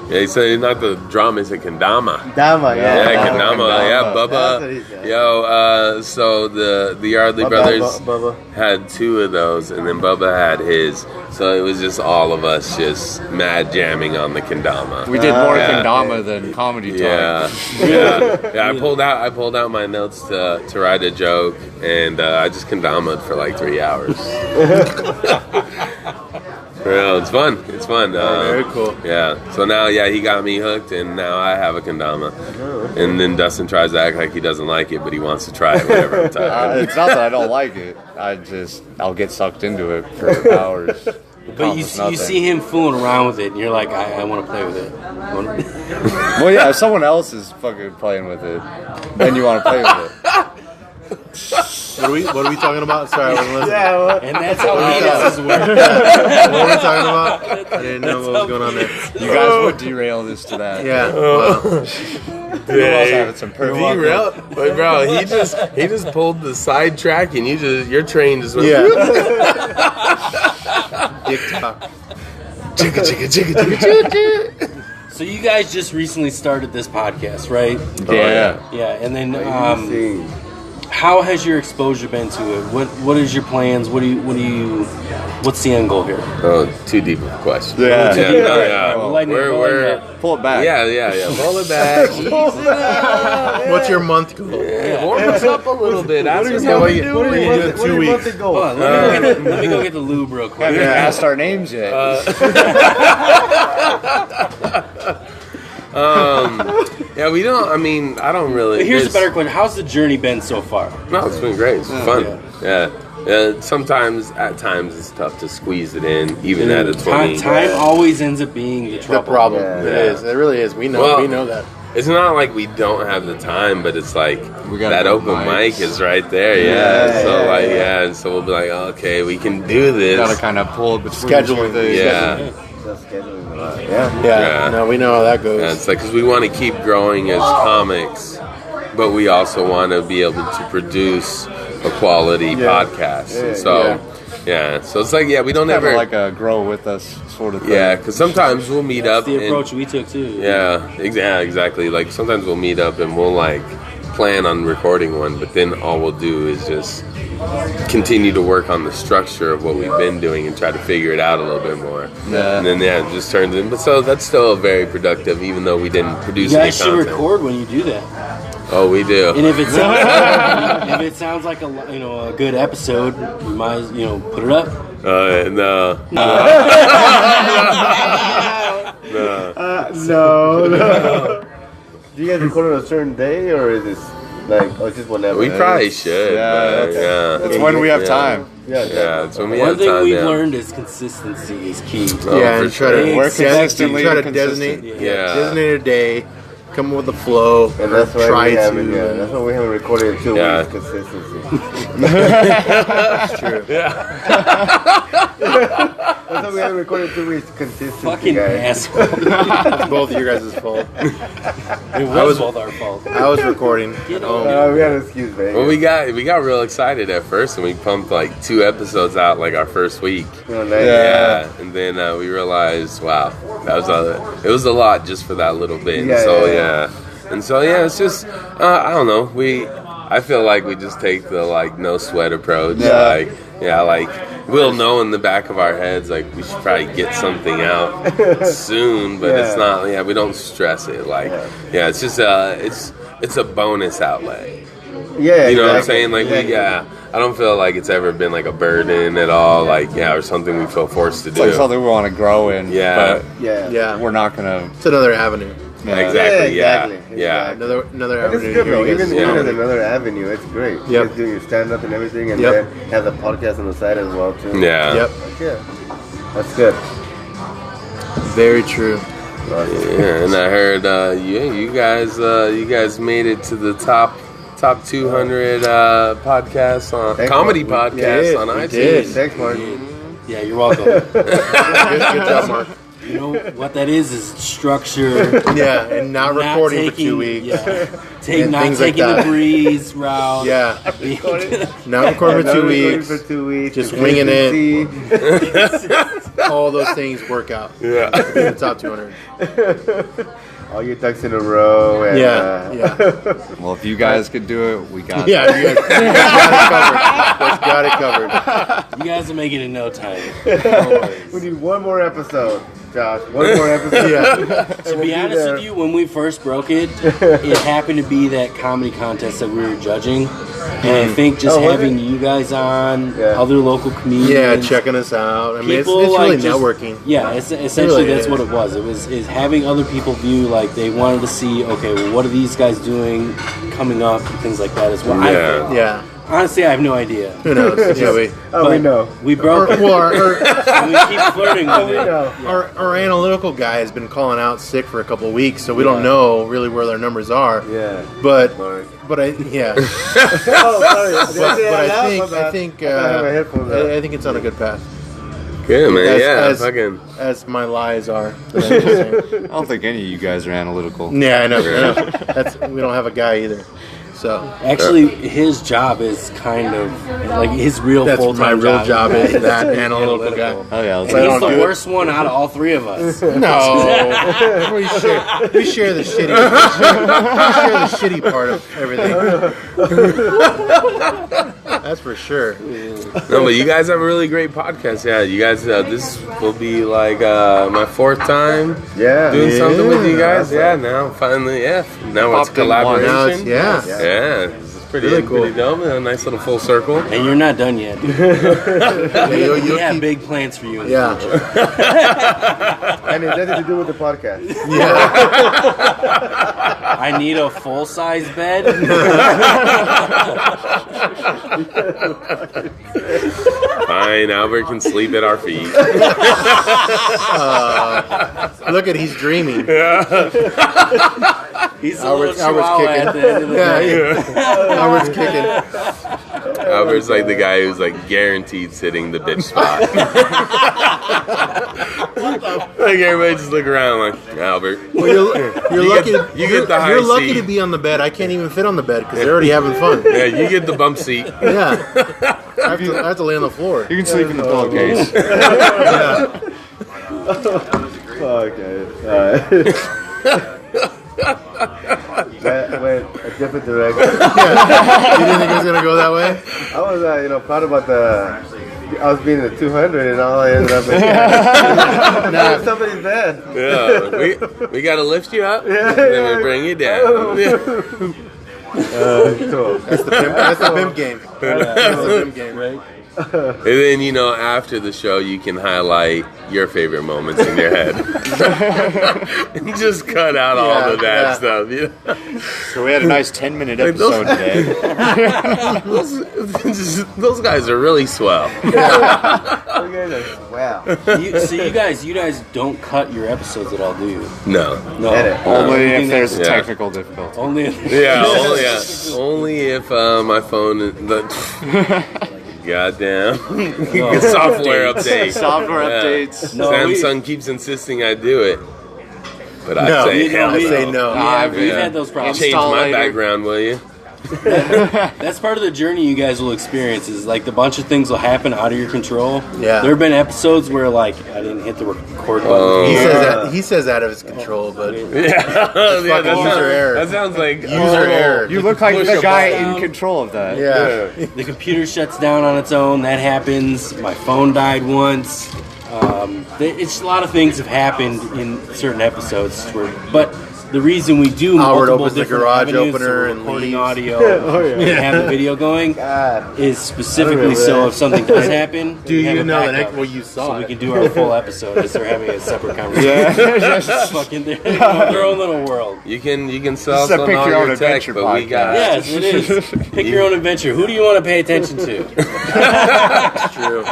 Yeah, he said not the drama, it's a kendama. Dama, Yeah, yeah. kendama. Yeah, That's what Bubba. he said. Yo, so the Yardley My bad, brothers Bubba. had 2 of those, and then Bubba had his. So it was just all of us just mad jamming on the kendama. we did more Yeah. kendama than comedy time. Yeah, yeah. I pulled out my notes to write a joke, and I just kendama'd for like 3 hours. Well, it's fun. It's fun. Very cool. Yeah. So now, he got me hooked, and now I have a kendama. And then Dustin tries to act like he doesn't like it, but he wants to try it whenever I'm talking. It's not that I don't like it. I'll get sucked into it for hours. But you see him fooling around with it, and you're like, I want to play with it. Well, yeah, if someone else is fucking playing with it, then you want to play with it. What are we talking about? Sorry, I wasn't listening. Yeah, what? And that's how he does his work. What were we talking about? I didn't know what was going on there. You guys would derail this to that. Yeah. Well, You're also having some perfect. But bro, he just pulled the side track, and your train just went. yeah. Dick talk. So you guys just recently started this podcast, right? Yeah. Yeah, and then See. how has your exposure been to it? What is your plans? What's the end goal here? Oh, too deep of a question. Yeah. We're letting it go We're Pull it back. yeah. Pull it back. What's your month goal? Warm us up a little bit. Ask us Yeah, how what we are you doing 2 weeks? Hold on, let me go get the lube real quick. Haven't asked our names yet. Yeah, we don't. I mean, I don't really. But here's a there's- better question: how's the journey been so far? No, it's been great. It's fun. Yeah. Sometimes, at times, it's tough to squeeze it in, even at a 20. Time always ends up being the The trouble. problem. Yeah. It is. It really is. We know. Well, we know that. It's not like we don't have the time, but it's like We got that the open mics. mic is right there. And so we'll be like, okay, we can do this. Gotta kind of pull it between Scheduling. two things. Yeah. That's scheduling a lot. Yeah. Yeah. No, we know how that goes. Yeah, it's like because we want to keep growing as comics, but we also want to be able to produce a quality podcast. Yeah, So it's like we don't Kind ever of like a grow with us sort of thing. because sometimes we'll meet up The and approach we took too. exactly. Like sometimes we'll meet up and we'll like plan on recording one, but then all we'll do is just continue to work on the structure of what we've been doing and try to figure it out a little bit more. Yeah. And then it just turns in. But so that's still very productive, even though we didn't produce You any guys should content. record when you do that. Oh, we do. And if it sounds like a good episode, you might put it up. No. No. Do you guys record on a certain day, or is this like, just whenever? We probably should. Yeah, but, It's when we have time. Yeah. It's when we One have thing time. we've yeah. learned is consistency is key. Oh, Yeah, for and try to sure. Work consistently try to and designate. consistent. Yeah. Designate a day. Come up with a flow. And that's why try we haven't. to. Yeah, that's why we haven't recorded in 2 Yeah. weeks. Consistency. That's true. That's why we haven't recorded in 2 weeks. Consistency. Fucking guys. asshole. It's both of your guys' fault. It was both our fault. I was recording at home. We got an excuse, man. Well, we got real excited at first, and we pumped like 2 episodes out like our first week. Yeah. Yeah, and then we realized, wow, it was a lot just for that little bit. Yeah, Yeah. And so it's just I don't know. I feel like we just take the like no sweat approach. Yeah. Like we'll know in the back of our heads like we should probably get something out soon, but it's not. Yeah, we don't stress it. Like it's just it's a bonus outlet. Yeah, You know what I'm exactly. saying? Like, I don't feel like it's ever been like a burden at all. Like, or something we feel forced to It's do. like something we want to grow in. Yeah. Yeah. Yeah. But we're not gonna. It's another avenue. Exactly. Yeah, Yeah. exactly. Yeah. Exactly. Another But avenue. it's good, bro. Here you Even guys- as another avenue, it's great. Yep. Just doing your stand-up and everything, and Yep. then have the podcast on the side as well, too. Yeah. Yep. Yeah. That's good. Very true. Yeah, and I heard you guys made it to the top 200 podcasts on Thanks, comedy Mark. We podcasts did. on We iTunes. did. Thanks, Mark. Yeah, you're welcome. Good job, Mark. You know what that is structure. Yeah, and not recording for 2 weeks. Yeah, And not things like taking that. the breeze route. Yeah, not recording for 2 weeks. For 2 weeks. Just It's winging it. easy. All those things work out. Yeah. In the top 200. All your ducks in a row. And, Yeah. Well, if you guys could do it, we got. Yeah, you guys got it covered. You guys will make it in no time. We need one more episode, Josh. One more episode. Yeah. To be honest with you, when we first broke it, it happened to be that comedy contest that we were judging. And I think just Oh, was having it? you guys on, Yeah. other local comedians. Yeah, checking us out. I mean, it's people, really like, just- networking. Yeah, it's essentially really that's is. what it was. It was is having other people view, like they wanted to see, okay, well, what are these guys doing coming up and things like that as well. I Yeah. think. Yeah. Honestly, I have no idea. Who knows? Yeah, we Oh, we know. We broke it. well, And we keep flirting with We it. know. our analytical guy has been calling out sick for a couple of weeks, so we don't know really where their numbers are. Yeah. But Sorry. yeah. Oh, sorry. but I think I have my headphones on. I think it's on a good path. Good, man. As- Fucking. As my lies are. that I'm just saying. I don't think any of you guys are analytical. Yeah, I know. We don't have a guy either. So Actually, his job is kind of like his real that's full-time my real job is He's that analytical guy. Oh yeah, And let's he's don't the do it. worst one out of all three of us. No, we share the shitty. We share the shitty part of everything. That's for sure. No, but you guys have a really great podcast. Yeah, you guys. This will be like my fourth time Yeah. doing something with you guys. Awesome. Yeah, now finally, yeah. Now it's Popped in once. collaboration. Now it's Yeah, this is pretty, Really cool. pretty dope. A nice little full circle. And you're not done yet. You'll We have keep- big plans for you. In the Yeah. future. And it's nothing to do with the podcast. I need a full-size bed. Fine, Albert can sleep at our feet. Look at he's dreaming. He's a little Albert's chihuahua kicking. at the end of the day. Albert's kicking. Albert's like the guy who's like guaranteed sitting the bitch spot. Like everybody just look around like Albert. Well, you're lucky. you get the high You're lucky seat. to be on the bed. I can't even fit on the bed because they're already having fun. Yeah, you get the bump seat. Yeah, I have to lay on the floor. You can sleep in the pillowcase. Okay. That went a different direction. You didn't think it was gonna go that way? I was, proud about I was being in the 200 and all I ended up in somebody's bed. Yeah, we gotta lift you up, and then we bring you down. Yeah. Cool. That's the pimp game. That's the pimp game, right? And then after the show, you can highlight your favorite moments in your head, and just cut out all the bad stuff. So we had a nice 10-minute Like those- episode today. Those guys are really swell. Wow. So you guys don't cut your episodes at all, do you? No. No. Edit. Only I if think there's Yeah. technical difficulty. Only. Only if my phone. Goddamn. Software update. Software Yeah. updates. No, Samsung keeps insisting I do it. But I No, say you hell know, I no. say no. Yeah, we've had those problems. Change Install my later. background, will you? That's part of the journey you guys will experience. Is like the bunch of things will happen out of your control. Yeah. There have been episodes where like I didn't hit the record button. He says out of his control, but Yeah, fucking user error. That sounds like User error. You look like Push the a guy button. in control of that. yeah. The computer shuts down on its own. That happens. My phone died once. It's a lot of things have happened in certain episodes, but the reason we do Howard multiple opens the different garage avenues opener for and recording leaves. audio Oh, yeah. and have the video going God. is specifically so if something does happen, Do we have you a know the backup. next? Well, you saw So it. we can do our full episode as they're having a separate conversation. Yeah. Fucking their own little world. You can sell This is a some pick all your own your tech, adventure but we got Yes, it is. Pick your own adventure. Who do you want to pay attention to? It's true.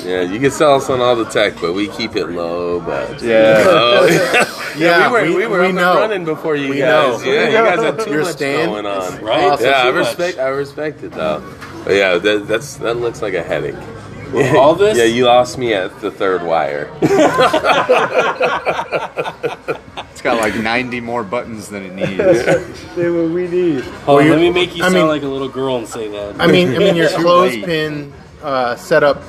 yeah. You can sell us on all the tech, but we keep it low. But Yeah. Yeah, we were up and know. running before you We guys. know. Yeah, you guys had too Your much stand? going on. Right? Awesome. Yeah, Too much. I respect it though. But yeah, that looks like a headache. All this? Yeah, you lost me at the third wire. It's got like 90 more buttons than it needs. Say what we need. Oh, you're- let me make you I sound mean- like a little girl and say that. I mean, your Too clothespin setup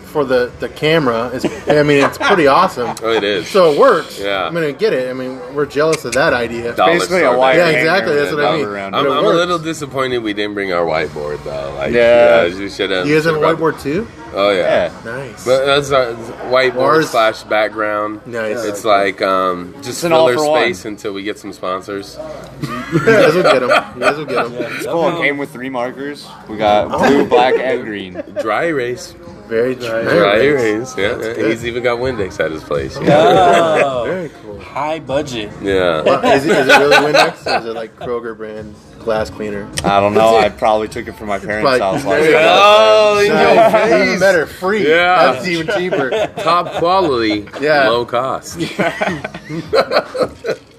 for the camera is. I mean, it's pretty awesome. Oh, it is. So it works. Yeah. I mean, I get it. I mean, we're jealous of that idea. Dollar Basically store a wire Yeah, hanger exactly, with that's a what I knob mean. around I'm it. But it a works. little disappointed we didn't bring our whiteboard though. Like, Yeah. we should have. You guys have a whiteboard too? Oh yeah. Yeah. Nice. But that's our whiteboard Ours- slash background. Nice. It's like just an all filler for one. space until we get some sponsors. You guys will get them. You guys will get them. It's cool. It came with 3 markers. We got blue, black, and green. Dry erase. Very dry. Dry erase. Yeah. He's even got Windex at his place. Oh, Very cool. high budget. Yeah. Well, is it really Windex or is it like Kroger brand glass cleaner? I don't know. I probably took it from my parents' Like- house There last you night. Oh, in your Nice. face. Even better, free. Yeah. That's even cheaper. Top quality, Yeah. low cost.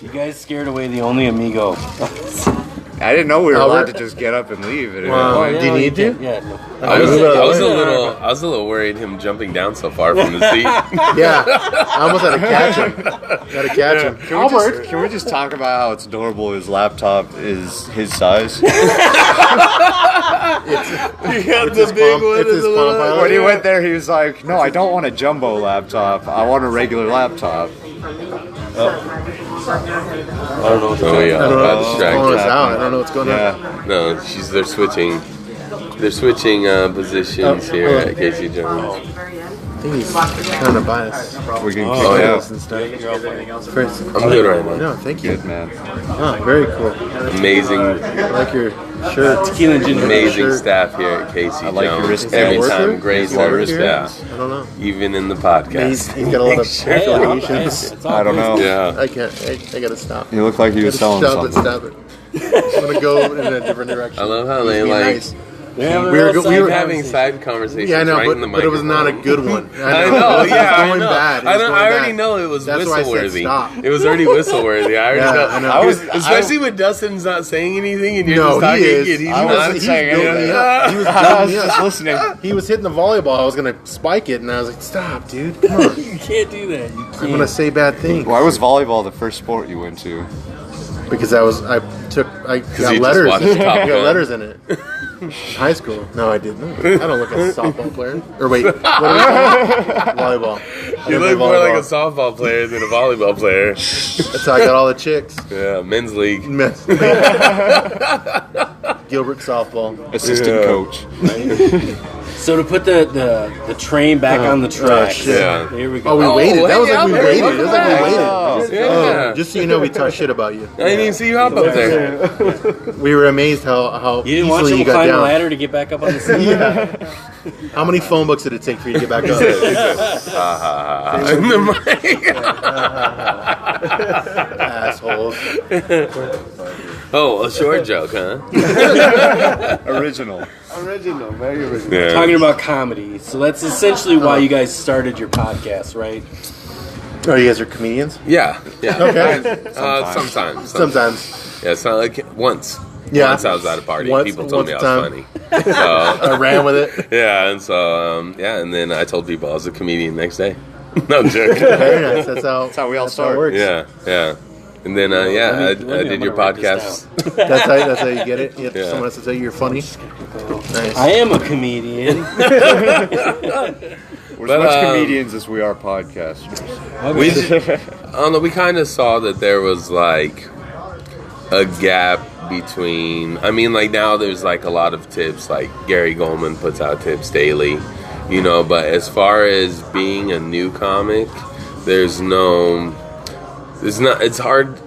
You guys scared away the only amigo. I didn't know we were Albert? allowed to just get up and leave at any Wow. point. Do you need to? Yeah. No. I was Yeah. a little worried him jumping down so far from the seat. Yeah. I almost had to catch him. Got to catch him. Can we just talk about how it's adorable his laptop is his size? It's his palm pilot. When he went there, he was like, no, I don't want a jumbo laptop. I want a regular laptop. I don't know what to Oh tell you. yeah, I don't know. got It's calling us distracted. out. I don't know what's going on. Yeah. No, they're switching. They're switching positions here at Casey Jones. I think he's trying to buy us. We can Oh, kick yeah. out. And stuff. First, I'm good right now. no, thank you. Good, man. Oh, very cool. Amazing, I like your shirt. Tequila and ginger. amazing Sure. staff here at Casey I like your Jones. wristband. Every Is he a time, worker? great Is he a worker service. here? Yeah, I don't know. even in the He's podcast. got a lot of Hey, hey, affiliations. it's all I don't good. know. Yeah. I can't. I gotta stop. He looked like he was selling Stop it. something. Stop it. I'm gonna go in a different direction. I love how He's they being like. nice. We were We were having side conversations. Yeah, I know, right in the but it was not a microphone. good one. I know, It was yeah, I going know. bad. It was I going already bad. know it was That's why I said whistle-worthy. stop. It was already whistle-worthy. I already Yeah, know. I know. I was- Especially when Dustin's not saying anything and you're No, just talking. he is. And he's I not. wasn't saying building anything. me up. He was I building was me just up. listening. He was hitting the volleyball. I was gonna spike it, and I was like, "Stop, dude! Come on! You can't do that. You I'm gonna can't. say bad things." Why was volleyball the first sport you went to? Because I got you just letters. watched I Top got Gun. letters in it. High school? No, I didn't. I don't look like a softball player. Or wait, what do we call it? Volleyball. I You didn't look play more like a volleyball. softball player than a volleyball player. That's how I got all the chicks. Yeah, men's league. Gilbert softball. Assistant coach. So to put the train back on the track. shit. Yeah. Here we go. Oh, we waited. That was hey, like we Albert, waited. It welcome was like we back. waited. Yeah. Oh, just so you know, we talk shit about you. I didn't even see you hop up there. We were amazed how You didn't watch easily him you got climb the down. ladder to get back up on the seat? How many phone books did it take for you to get back up? In the mic. Assholes. Oh, a short joke, huh? Original. Original, very original. Yeah. Talking about comedy. So that's essentially why you guys started your podcast, right? Oh, you guys are comedians? Yeah. Yeah. Okay. Sometimes. Sometimes. Yeah, it's not like once. Yeah. Once I was at a party, Once- people told me I once was time. funny. So, I ran with it. yeah, and so and then I told people I was a comedian next day. No, I'm joking. Very nice. That's how we all it start. works. Yeah, yeah. And then Let me- I let me- did I'm your gonna write this podcast. That's how you get it. You have Yeah. Someone has to tell you you're funny. Nice. I am a comedian. We're But, as much comedians as we are podcasters. We I don't know. We kind of saw that there was like a gap between. I mean, like now there's like a lot of tips. Like Gary Goldman puts out tips daily, you know. But as far as being a new comic, there's no. It's hard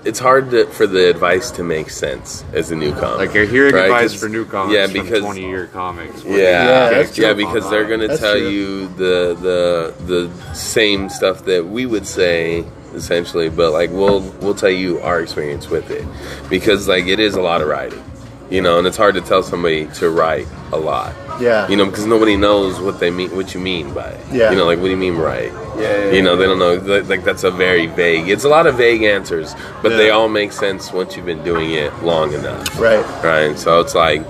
for the advice to make sense as a new comic. Like you're hearing right? advice for new comics yeah, from because 20-year comics. Because they're gonna tell you the same stuff that we would say essentially, but like we'll tell you our experience with it, because like it is a lot of writing, you know, and it's hard to tell somebody to write a lot. Yeah. You know, because nobody knows what you mean by it. Yeah. You know, like, what do you mean right? Yeah. You know, they don't know. Like, that's a very vague. It's a lot of vague answers, but they all make sense once you've been doing it long enough. Right. Right. So it's like,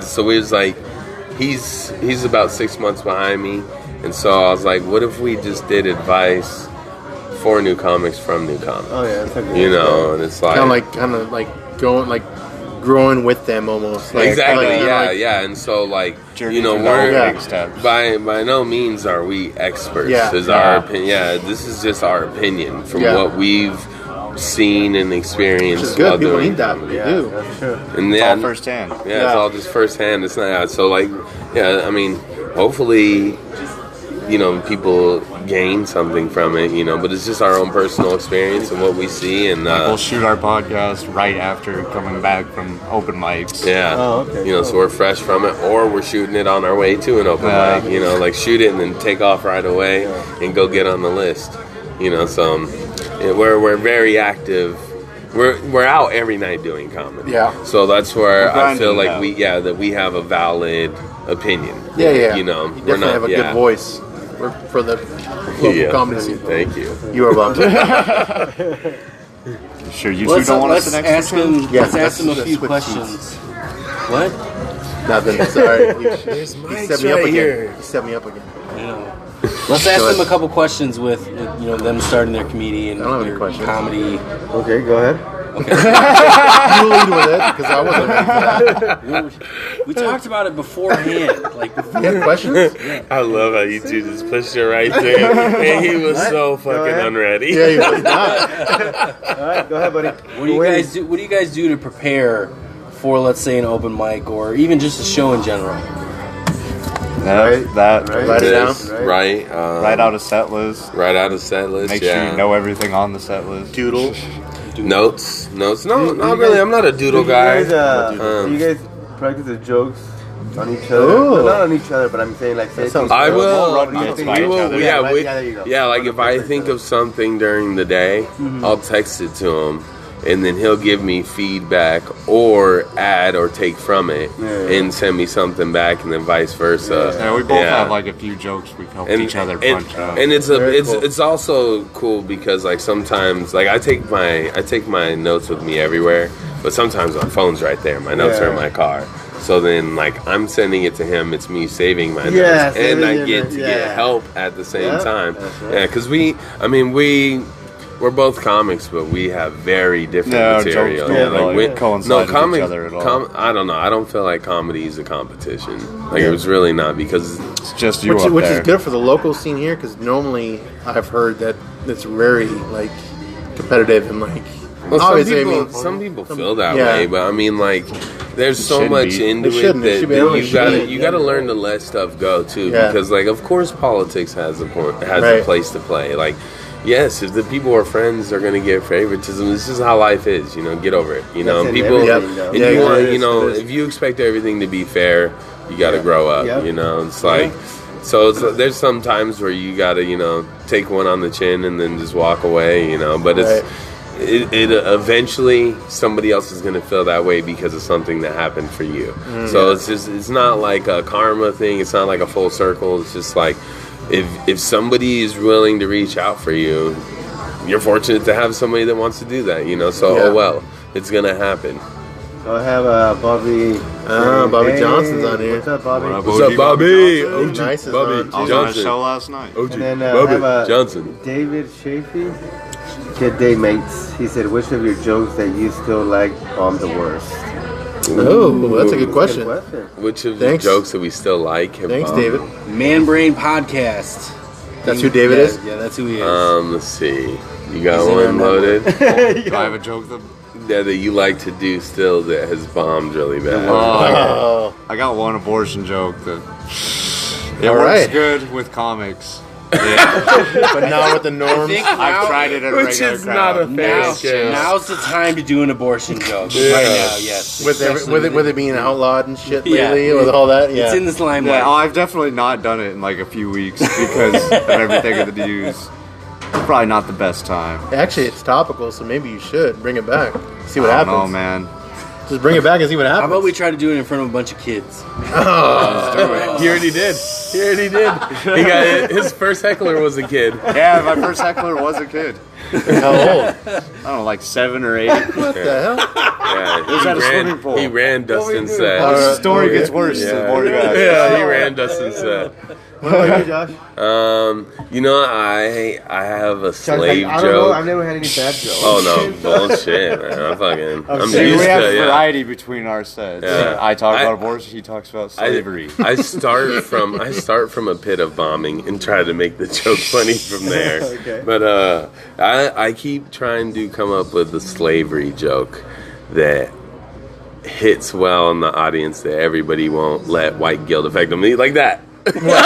so it was like, he's about 6 months behind me. And so I was like, what if we just did advice for new comics from new comics? Oh yeah, that's a good You know, and it's like, kind of like going like growing with them almost. Like, exactly, like, yeah. And so, like, you know, through we're the big steps. by no means are we experts. Yeah. Is our opinion? Yeah, this is just our opinion from what we've seen and experienced. Which is good. while People doing need that. comedy. They do. That's true. And It's all firsthand. Yeah, it's all just firsthand. It's not so like, yeah. I mean, hopefully, you know, people gain something from it, you know, but it's just our own personal experience and what we see, and We'll shoot our podcast right after coming back from open mics. yeah, Oh, okay, you know, so we're fresh from it, or we're shooting it on our way to an open mic, you know, like shoot it and then take off right away and go get on the list, you know. So we're very active. We're out every night doing comedy. Yeah. So that's where I feel grinding like that we have a valid opinion. Yeah. You know, You definitely have a good voice for the local comedy scene. Thank you. You are welcome. Sure, you two don't want us to next ask him. Yeah, Let's ask him a let's few switch questions. What? Nothing. Sorry. He set me up right again. here. He set me up again. Let's ask them a couple questions with you know them starting their comedian, I don't have any their questions. comedy. Okay, go ahead. You lead with it because I wasn't ready for that. We talked about it beforehand. Like You have questions? I love how you two just pushed it right there, and he was so fucking unready. Yeah, you was not. All right, go ahead, buddy. what do you guys do? What do you guys do to prepare for, let's say, an open mic or even just a show in general? Right. Write it down. Right. Write out a set list. Right out of set list. Make sure you know everything on the set list. Doodle. Notes. No, not really. I'm not a doodle guy. Do you guys practice the jokes on each other? Ooh. No, not on each other, but I'm saying like say sounds things- I will. We'll run bits by each other. Yeah, Yeah, right, there you go. yeah. Like if I think of something during the day, I'll text it to him, and then he'll give me feedback or add or take from it, and send me something back, and then vice versa. Yeah, we both have like a few jokes we help each other punch out. And it's cool. it's also cool because like sometimes like I take my notes with me everywhere, but sometimes my phone's right there. My notes are in my car. So then like I'm sending it to him, it's me saving my notes, and I get to get help at the same time. right. Yeah, because we're both comics, but we have very different material. Jokes don't really coincide with each other at all. I don't know. I don't feel like comedy is a competition. Like it was really not, because It's just you Which up is there. good for the local scene here because normally I've heard that it's very like competitive and like. Obviously, some people feel that yeah. way, but I mean, like, there's so shouldn't much be. into It it shouldn't. It that, should be- that it shouldn't. you gotta learn to let stuff go too, Yeah. because like, of course, politics has a Right. place to play. Like, yes, if the people are friends, they're gonna get favoritism. This is how life is, you know. Get over it, you know. That's And in people, everything, though. and Yeah, you want, it is, you know, it is. if you expect everything to be fair, you gotta grow up, Yep. you know. It's like. So there's some times where you gotta, you know, take one on the chin and then just walk away, you know. But it's it eventually somebody else is gonna feel that way because of something that happened for you. So it's not like a karma thing. It's not like a full circle. It's just like if somebody is willing to reach out for you, you're fortunate to have somebody that wants to do that, you know. So Yeah. oh well, it's gonna happen. So I have Bobby. Bobby Johnson's on here. What's up, Bobby? What up, What's up, Bobby? Johnson? OG Nice is Bobby on, too. I was on a Johnson. show last night. OG And then I Bobby have Johnson. David Chafee. Good day, mates. He said, which of your jokes that you still like bombed the worst? Oh, that's a good Good question. question. Which of Thanks. the jokes that we still like have Thanks, bombed? David. Man Brain Podcast. That's who David is? Yeah, that's who he is. Let's see. You got He's in our one loaded? Do I have a joke that that you like to do still that has bombed really bad? Oh, I got one abortion joke that it All works right. good with comics. but not with the norms. I've tried it at a Which regular is not crowd. a fair Now, scale. now's the time to do an abortion joke. Yeah. Right now, yes. With it being outlawed and shit Yeah. lately, with all that. Yeah. It's in this limelight. Yeah, I've definitely not done it in like a few weeks because of everything in the news. Probably not the best time. Actually, it's topical, so maybe you should bring it back. See what I happens. don't know, man. Just bring it back and see what happens. How about we try to do it in front of a bunch of kids? He already did. He got his first heckler was a kid. Yeah, my first heckler was a kid. How old? I don't know, like 7 or 8. What the hell? Yeah, It was at a swimming pool. He ran Dustin's The set. story gets worse the more you ask. Yeah, he ran Dustin's set. What about you, Josh? You know, I have a Josh, slave I don't know. joke. I've never had any bad jokes. Oh no, bullshit, man! I'm See, used we have to variety between our sets. Yeah. I talk I- about abortion, he talks about slavery. I start from a pit of bombing and try to make the joke funny from there. Okay. But I keep trying to come up with the slavery joke that hits well in the audience that everybody won't let white guilt affect them. Like that.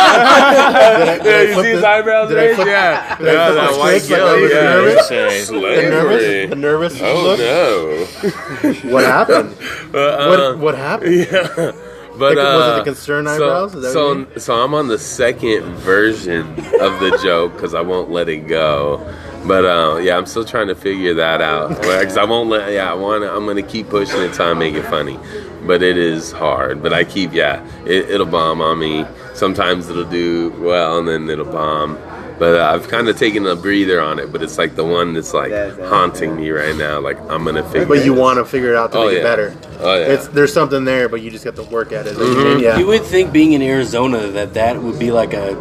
Yeah, you see his eyebrows raised? Yeah, that white script like guilt. I was Yeah, nervous? Say, slavery. The nervous Oh look? no. What happened? But, What happened? yeah. But Was it the concerned eyebrows? Is that what you mean? So I'm on the second version of the joke because I won't let it go. But yeah, I'm still trying to figure that out because I won't let. Yeah, I'm gonna keep pushing it till I make it funny. But it is hard. But I keep it'll bomb on me. Sometimes it'll do well and then it'll bomb. But I've kind of taken a breather on it. But it's like the one that's like haunting me right now. Like I'm gonna figure. But you want to figure it out to make it better. Oh yeah. There's something there, but you just have to work at it. Is what you mean? Yeah. You would think being in Arizona that would be like a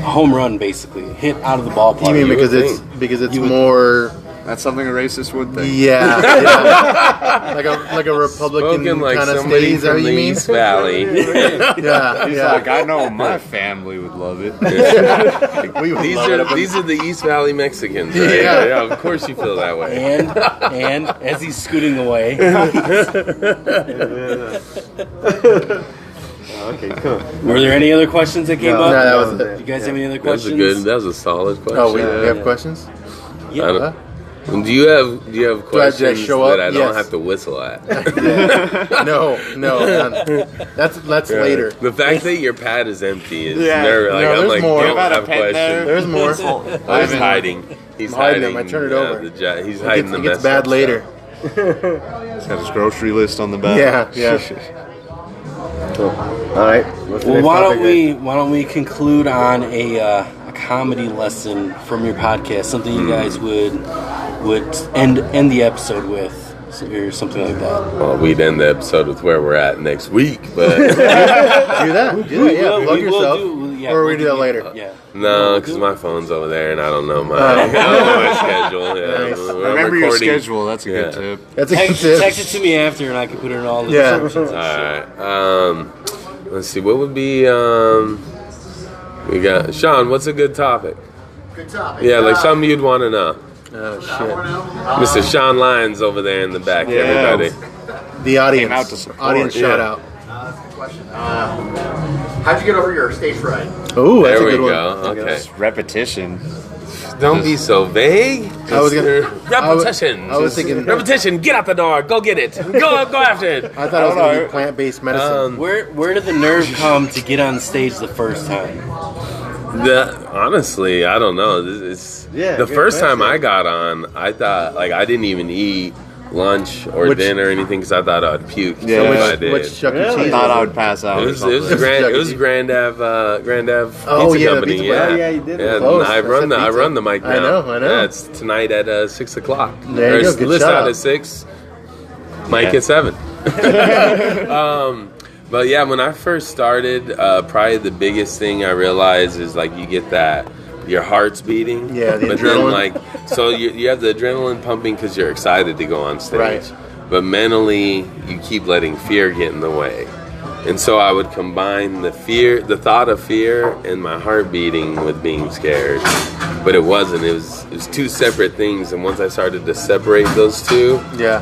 home run, basically. Hit out of the ballpark. You mean would because it's You would- more. that's something a racist would think. Yeah, like a Republican Spoken like kind of somebody state. Is that from what the you mean? East Valley. Yeah, He's yeah. like, I know my family would love it. We would love it. These are the East Valley Mexicans, right? Yeah. Yeah, of course you feel that way. And as he's scooting away, Okay, cool. were there any other questions that came No, up? No, that was it. You guys have any other That was questions? that was a solid question. Oh, we have questions. I Yeah. don't- Do you have questions show up? that I don't Yes. have to whistle at? No, none. That's later. The fact that your pad is empty is Yeah. nerve. Like, No, I'm there's like, more. don't I've had a have pen there. questions. There's more. Oh, he's hiding. He's I'm hiding hiding. them. I turn it over. He's hiding the It gets mess bad up later. He's got his grocery list on the back. Yeah. Cool. All right. What's the Well, next why topic, don't we conclude on a comedy lesson from your podcast? Something you guys would end the episode with, or something like that. stuff. Well, we'd end the episode with where we're at next week, but Do that. Yeah, will- plug we will yourself. do- Or we we'll do that later. Yeah. no, because my phone's over there and I don't know my schedule. Yeah. Nice. We're Remember your recording. schedule. That's a good Yeah. tip. That's a good Text tip. it to me after, and I can put it in all the Yeah. descriptions. All right. Let's see. What would be? We got Sean. What's a good topic? Good topic. Yeah, like something you'd want to know. Oh shit. Mr. Sean Lyons over there in the back. Yeah. Everybody. The audience. Came out to support. Audience shout out. How'd you get over your stage fright? Oh, that's There a we good one. go. Okay. It's repetition. Don't be so vague. I was gonna. Repetition. I was thinking. Repetition. Get out the door. Go get it. Go after it. I thought it was gonna be plant-based medicine. Where did the nerve come to get on stage the first time? Honestly, I don't know. The good first time question. I got on, I thought like I didn't even eat lunch or Which- dinner or anything because I thought I'd puke. Yeah. So I did. Which Chuck E. Really? Cheese? Thought I would pass out. It or was something. Grand Ave Oh, Pizza yeah, the Company. pizza Yeah, place. Oh, yeah, you did. Yeah, Close. I run That's the mic now. I know. Yeah, it's tonight at 6 o'clock. There you go. Good List shout out out. at 6. Mic Yeah. at 7. But yeah, when I first started, probably the biggest thing I realized is like you get that your heart's beating. Yeah, the but adrenaline. then like so you have the adrenaline pumping because you're excited to go on stage. Right. But mentally, you keep letting fear get in the way. And so I would combine the thought of fear, and my heart beating with being scared. but it wasn't. It was two separate things. And once I started to separate those two,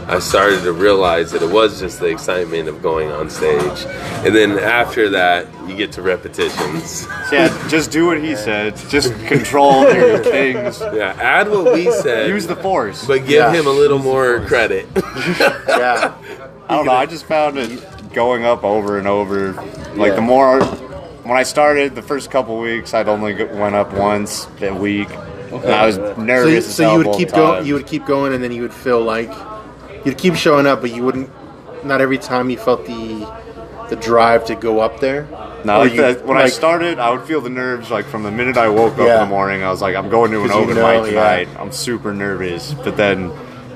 I started to realize that it was just the excitement of going on stage. And then after that, you get to repetitions. Yeah, just do what he said. Just control your things. Yeah, add what we said. Use the force. But give him a little more credit. I don't know. I just found it going up over and over. Like the more, when I started the first couple weeks, I'd only went up once a week. And I was nervous. So you would keep going. You would keep going, and then you would feel like you'd keep showing up, but you wouldn't. Not every time you felt the drive to go up there. No, when I started, I would feel the nerves like from the minute I woke up in the morning. I was like, I'm going to an open mic tonight. I'm super nervous. But then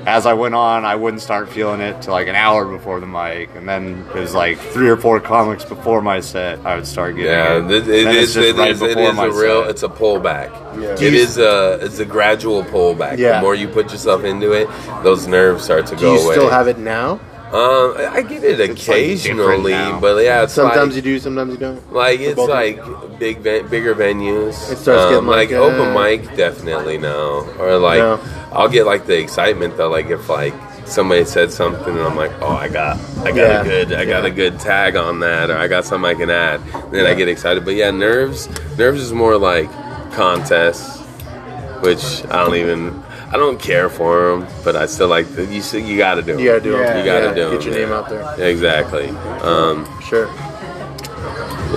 as I went on, I wouldn't start feeling it till like an hour before the mic. And then it was like 3 or 4 comics before my set, I would start getting it. It's a pullback. Yeah. It's a gradual pullback. Yeah. The more you put yourself into it, those nerves start to go away. Do you still have it now? I get it occasionally, but it's sometimes you do, sometimes you don't. Like it's like bigger venues. It starts getting like open mic, definitely no. Or like I'll get like the excitement though, like if like somebody said something and I'm like, oh, I got a good tag on that, or I got something I can add. Then I get excited. But nerves is more like contests, which I don't care for them, but I still like you got to do them. You got to do them. You got to do them. Get your name out there. Exactly. Sure.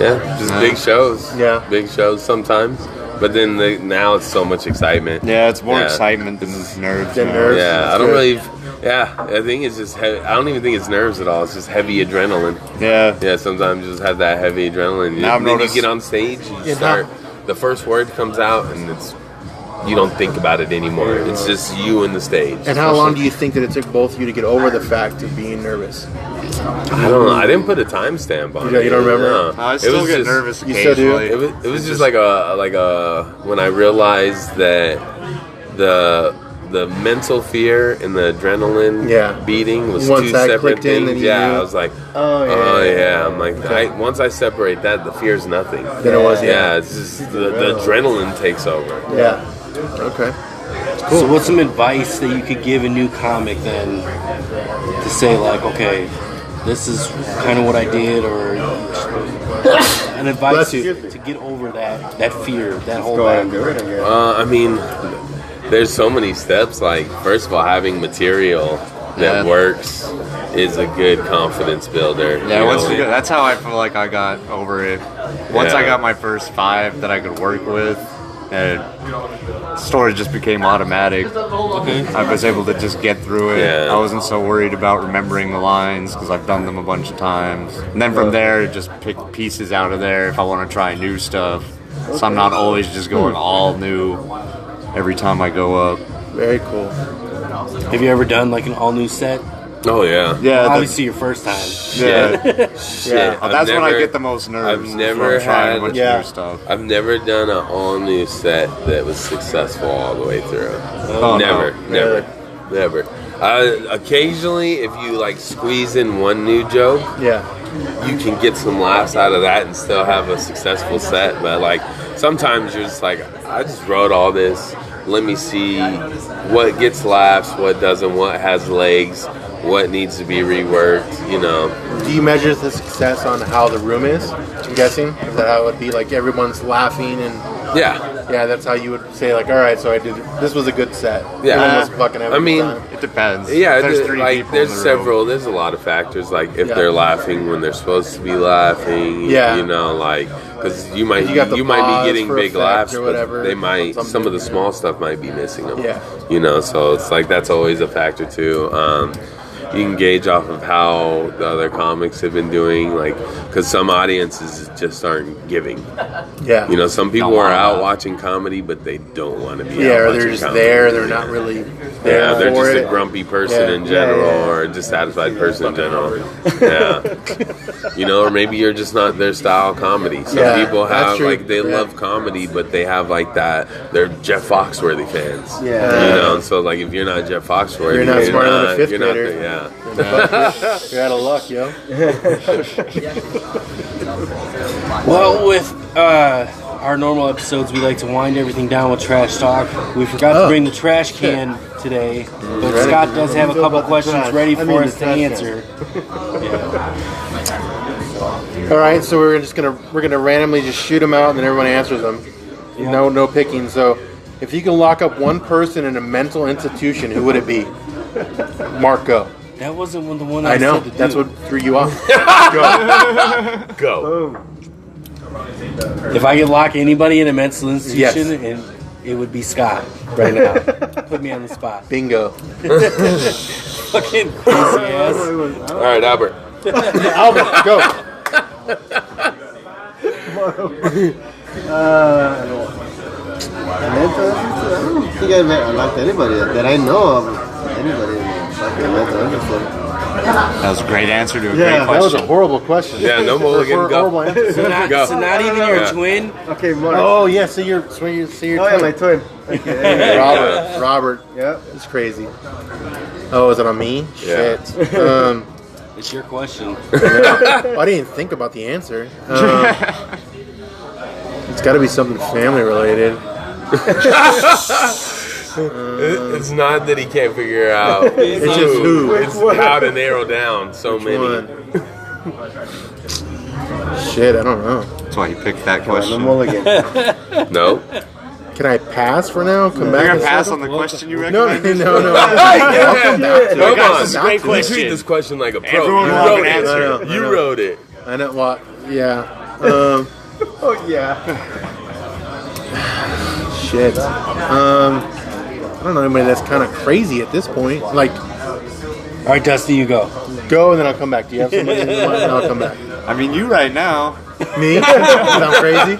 Yeah, just big shows. Yeah, big shows sometimes. But then now it's so much excitement. Yeah, it's more excitement than nerves. Yeah, I don't really. Yeah, I think it's just. I don't even think it's nerves at all. It's just heavy adrenaline. Yeah. Yeah. Sometimes you just have that heavy adrenaline. Now then you get on stage, you start. The first word comes out, and you don't think about it anymore. It's just you and the stage. And how long do you think that it took both of you to get over the fact of being nervous? I don't know. I didn't put a timestamp on it. You don't remember? No. I still get nervous occasionally. You still do? It was just like a when I realized that the mental fear and the adrenaline beating was once two that separate things. In, I was like, I'm like, once I separate that, the fear's nothing. Then it was, it's just the adrenaline takes over. Yeah. Okay. Cool. So what's some advice that you could give a new comic then to say like, okay, this is kind of what I did, or an advice to get over that fear, that whole thing? I mean, there's so many steps. Like, first of all, having material that works is a good confidence builder. Yeah, that's how I feel like I got over it. Once I got my first 5 that I could work with, and story just became automatic. I was able to just get through it. I wasn't so worried about remembering the lines because I've done them a bunch of times. And then from there, just pick pieces out of there if I want to try new stuff. So I'm not always just going all new every time I go up. Very cool. Have you ever done like an all new set? Oh yeah. Yeah. Obviously your first time. Shit. That's when I get the most nerves. I've never had new stuff. I've never done an all new set that was successful all the way through. Never. Occasionally, if you like squeeze in one new joke, you can get some laughs out of that and still have a successful set. But like sometimes you're just like, I just wrote all this. Let me see what gets laughs, what doesn't, what has legs, what needs to be reworked, Do you measure the success on how the room is? I'm guessing? Is that how it would be? Like everyone's laughing and... Yeah, that's how you would say, like, all right, so this was a good set. Yeah. Everyone was fucking every time. It depends. Yeah, there's 3 people there's a lot of factors, like if they're laughing when they're supposed to be laughing, because you might be getting big laughs, or whatever, but some of the small stuff might be missing them. So it's like that's always a factor too. You can gauge off of how the other comics have been doing, like, because some audiences just aren't giving. Some people are out watching comedy, but they don't want to be out watching comedy. Or they're just there, they're not really there. They're just a grumpy person in general, or a dissatisfied person in general. Or maybe you're just not their style comedy. Some people have, like, they love comedy, but they have, like, they're Jeff Foxworthy fans. And so, like, if you're not Jeff Foxworthy, you're not smarter than a fifth grader. You're out of luck, yo. Well, with our normal episodes, we like to wind everything down with trash talk. We forgot to bring the trash can today, but Scott does have a couple questions ready for us to answer. All right, so we're gonna randomly just shoot them out, and then everyone answers them. Yeah. No picking. So, if you can lock up one person in a mental institution, who would it be? Mark, go. That wasn't the one I know. said to That's do. what threw you off. Go. If I could lock anybody in a mental institution, and it would be Scott right now. Put me on the spot. Bingo. Fucking crazy ass. All right, Albert. Albert, go. I don't think I locked anybody that I know of. Anybody in fucking mental institution. That was a great answer to a great That was question. a horrible question. Yeah, no mulligan. Horrible Go. answer. So not even your twin? Okay, Mark. Oh yeah, so you're Oh yeah, my twin. Okay. Robert. Yeah. It's crazy. Oh, is it on me? Yeah. Shit. It's your question. I didn't even think about the answer. It's got to be something family related. It's not that he can't figure out. It's just who. It's how to narrow down so many. One. Shit, I don't know. That's why he picked that No question. mulligan. No. Can I pass for now? Come You're back. gonna in a pass second? on the question you No, recommended? no. Come Guys, on. this is a great You question. treat this question like a pro. Everyone You will have wrote an it. answer. I know. You wrote it. I know what. Yeah. Oh yeah. Shit. I don't know anybody that's kind of crazy at this point. Like, All right, Dusty, you go. go and then I'll come back. Do you have somebody in mind? And I'll come back. I mean, you right now. Me? Sound crazy?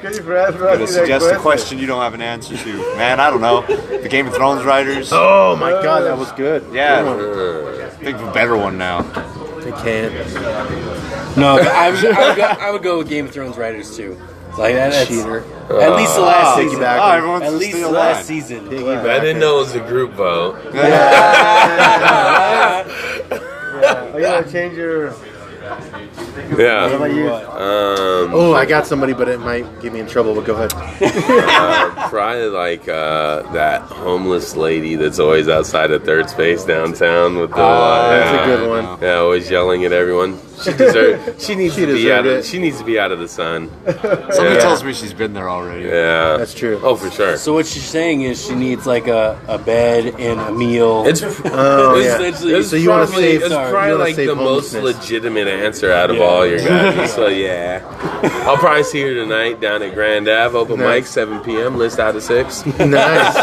Can you perhaps Gonna ask me that suggest a question you don't have an answer to. Man, I don't know. The Game of Thrones writers. Oh my god, that was good. Yeah. Good one. Think of a better one now. I can't. No, I would go with Game of Thrones writers too. Like that's Cheater. at least the last season. Piggyback. Oh, everyone's At just least the stealing last mine. season. I didn't know it was a group vote. Oh, you want to change your? What Yeah. about you? Oh, I got somebody, but it might get me in trouble. But go ahead. Probably like that homeless lady that's always outside of Third Space downtown with the That's a good one. yeah, always yelling at everyone. She deserves. She needs to be deserved out of. it. She needs to be out of the sun. Somebody tells me she's been there already. Yeah, That's true. Oh, for sure. So what she's saying is she needs like a bed and a meal. It's Oh, yeah. essentially. So you wanna save- It's sorry, probably you wanna like save the most homelessness. legitimate answer out of all your guys. So yeah, I'll probably see her tonight down at Grand Ave. Open Nice. mic 7 p.m. List out of 6. Nice.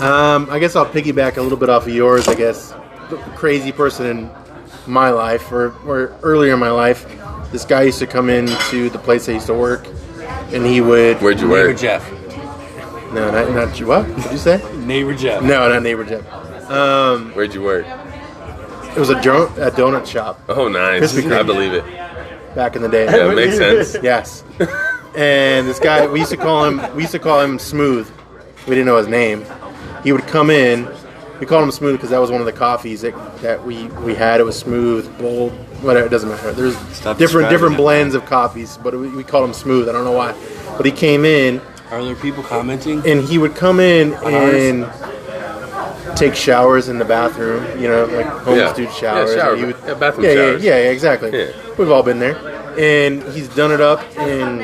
I guess I'll piggyback a little bit off of yours. I guess the crazy person in my life, or earlier in my life, this guy used to come into the place I used to work, and he would. Where'd you Neighbor work? Jeff. No, not you. What did you say? Neighbor Jeff. No, not neighbor Jeff. Where'd you work? It was a donut shop Oh, nice. Krispy Kreme. I believe it. back in the day. Yeah, it makes sense. Yes. And this guy, we used to call him Smooth. We didn't know his name. He would come in. We called him Smooth because that was one of the coffees that we had. It was smooth, bold, whatever. It doesn't matter. There's Stop different describing it. blends of coffees, but we called him Smooth. I don't know why. But he came in, Are there people commenting? and he would come in and take showers in the bathroom. You know, like homeless Yeah. dude showers. Yeah, shower. And he would, Yeah, bathroom yeah, showers. Yeah, exactly. Yeah. We've all been there. And he's done it up, and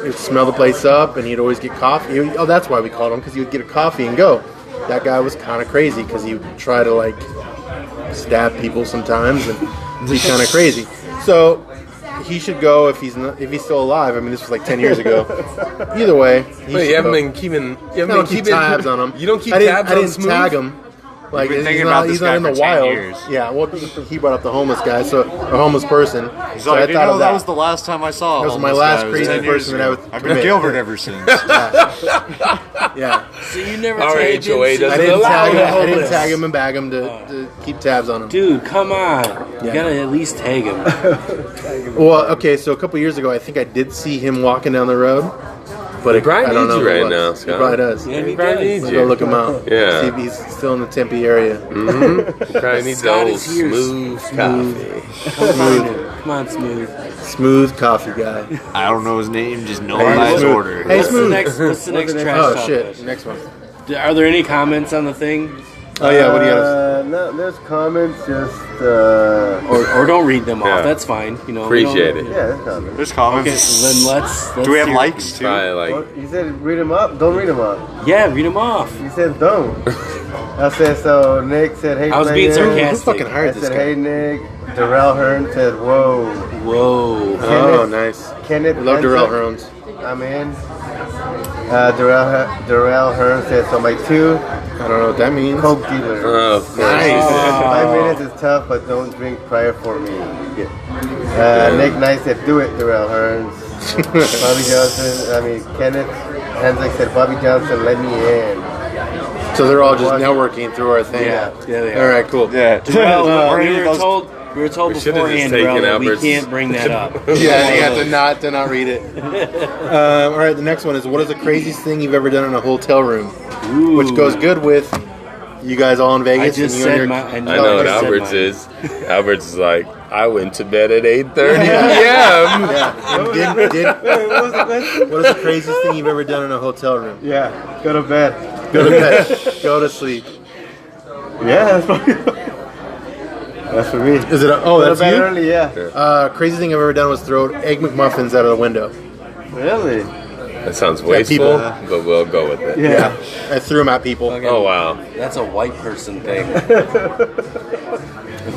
he'd smell the place up, and he'd always get coffee. Oh, that's why we called him, because he would get a coffee and go. That guy was kind of crazy, because he would try to, like, stab people sometimes, and be kind of crazy. So he should go if he's still alive. I mean, this was like 10 years ago. Either way, he Wait, should you haven't go. been keeping. You I haven't don't been keep keeping tabs on him. You don't keep I didn't, tabs I on didn't Smooth? tag him. Like, been he's thinking not, about this he's not guy in the for 10 wild. years. Yeah, well, he brought up the homeless guy, so a homeless person. He's So like, I you thought know, of that was the last time I saw. a That was my homeless last guy. It was crazy 10 years person that I ago. would I've been commit. Gilbert ever since. Yeah, So you never Our tagged him? HOA So- doesn't I didn't allow tag him. it. I didn't tag him and bag him to keep tabs on him. Dude, come on. You Yeah. gotta at least tag him. Well, okay, so a couple years ago, I think I did see him walking down the road, but He probably I don't needs know you who it right was. now, He Scott. probably does. Yeah, he Probably does. needs I'll you. go look him out. Yeah. See if he's still in the Tempe area. Probably needs Scott old is here. smooth coffee. Come find him. Come on, Smooth. Smooth coffee guy. I don't know his name, just know Hey, by his Smooth. order. Hey, What's the Smooth. next? What's the next trash Oh topic? shit! Next one. Are there any comments on the thing? Oh yeah, what do you got? No, there's comments, just Or don't read them Yeah. off. That's fine. You know. Appreciate it. yeah, there's comments. There's Okay, comments. then let's Do we have hear- likes too? Probably like Well, you said read them up. Don't read them up. Yeah, read them off. You said don't. I said so. Nick said, "Hey, I was being man." Who sarcastic. fucking I hired this said, guy? "Hey, Nick." Darrell Hearn said, "Whoa." Whoa. Oh, nice. Kenneth We love Darrell Henson, Hearns. I'm in. Darrell Hearn said, "So my two I don't know what that means. coke dealers." oh, of course. Nice. 5 minutes is tough, but don't drink prior for me. Nick Knight said, "Do it, Darrell Hearns." Bobby Johnson, Kenneth Hensick said, "Bobby Johnson, let me in." So they're all just networking through our thing. Yeah, they All are. right, cool. Yeah. Well, Or we any of were those- told We should've beforehand, just taken Darrell, that we Albert's- can't bring that up. Yeah, you have to not read it. All right, the next one is what is the craziest thing you've ever done in a hotel room? Which goes good with you guys all in Vegas. I just and you and said your- my. I know what just said Albert's mine. is. Albert's is like, I went to bed at 8:30 p.m. Yeah. And what is the craziest thing you've ever done in a hotel room? Yeah, go to bed. Go to bed. Go to sleep. Yeah, that's probably. That's for me. Is it? Go to That's bed you. early, yeah. Craziest thing I've ever done was throw Egg McMuffins out of the window. Really? That sounds people. wasteful, but we'll go with it. Yeah. I threw them at people. Oh, wow. That's a white person thing.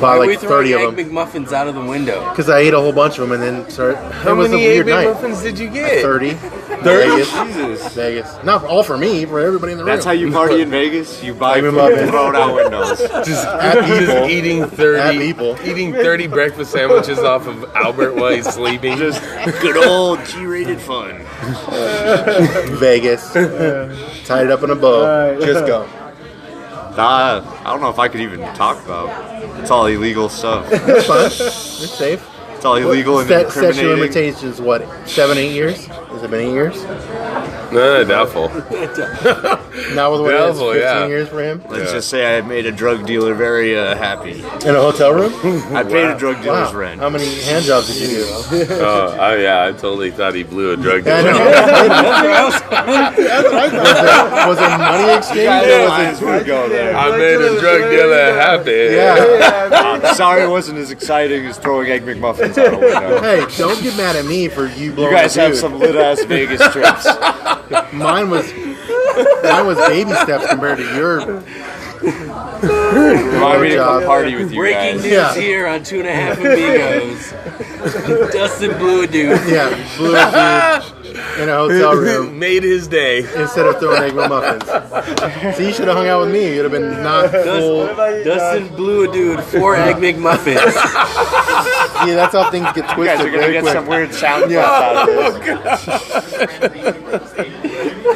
Bought Why are we like throwing 30 of Egg them. McMuffins out of the window? Because I ate a whole bunch of them and then started. How it was many a weird Egg night. McMuffins did you get? 30. 30? Vegas. Jesus. Vegas. Not all for me, for everybody in the room. That's how you party in Vegas? You buy Egg food McMuffin. and throw it out windows. Just people. eating 30 At people. eating 30 breakfast sandwiches off of Albert while he's sleeping. Just good old G-rated fun. Vegas. Tied it up in a bow. Alright. Just go. I don't know if I could even talk about. It's all illegal stuff. It's fine. It's safe. It's all illegal and Statute of incriminating. limitations, what, 7, 8 years? Has it been 8 years? No, doubtful. Now with what it is, Doubtful, 15 yeah. years for him? Let's just say I made a drug dealer very happy. In a hotel room? I paid a drug dealer's Wow. rent. How many hand jobs did you do? Yeah, I totally thought he blew a drug I dealer. know. Was it money exchange or was it? go there. I made a drug dealer happy. Yeah. Sorry it wasn't as exciting as throwing Egg McMuffins out a window. Hey, don't get mad at me for you blowing You guys a have dude. some lit-ass Vegas trips. Mine was baby steps compared to your. Remind me to job. come party with you Breaking guys. news Yeah. here on 2.5 Amigos. Dustin blew a dude. Yeah, blew a dude in a hotel room Made his day. instead of throwing Egg McMuffins. So you should have hung out with me. You'd have been not full. Dustin blew a dude 4 Egg McMuffins. Yeah, that's how things get You guys twisted are gonna very get quick. some weird sound clips out of this.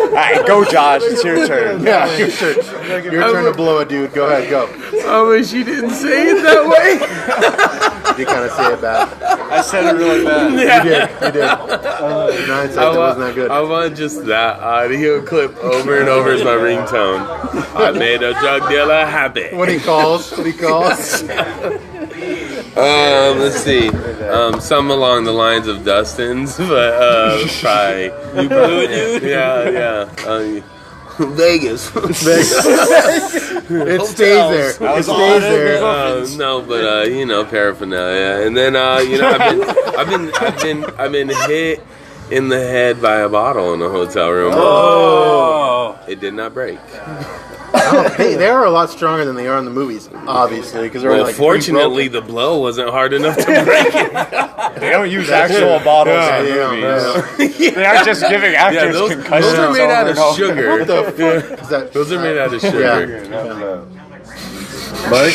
Alright, go Josh, it's your turn. Yeah, your turn. Your turn to blow a dude. Go ahead, go. I wish you didn't say it that way. You kind of say it bad. I said it really bad. You did. In hindsight, that wasn't that good. I want just that audio clip over and over as my ringtone. I made a drug dealer happy. When he calls, Let's see. Some along the lines of Dustin's, but probably. You blew a dude? Yeah. Vegas. it stays there. It stays there. No, but paraphernalia, and then I've been hit in the head by a bottle in a hotel room. Oh. It did not break. They are a lot stronger than they are in the movies, obviously, because they're Well, like fortunately, the blow wasn't hard enough to break it. They don't use actual bottles in movies. They aren't just giving actors those concussions are made out of over and over. sugar. What the fuck is that? Those are made out of sugar. Mark?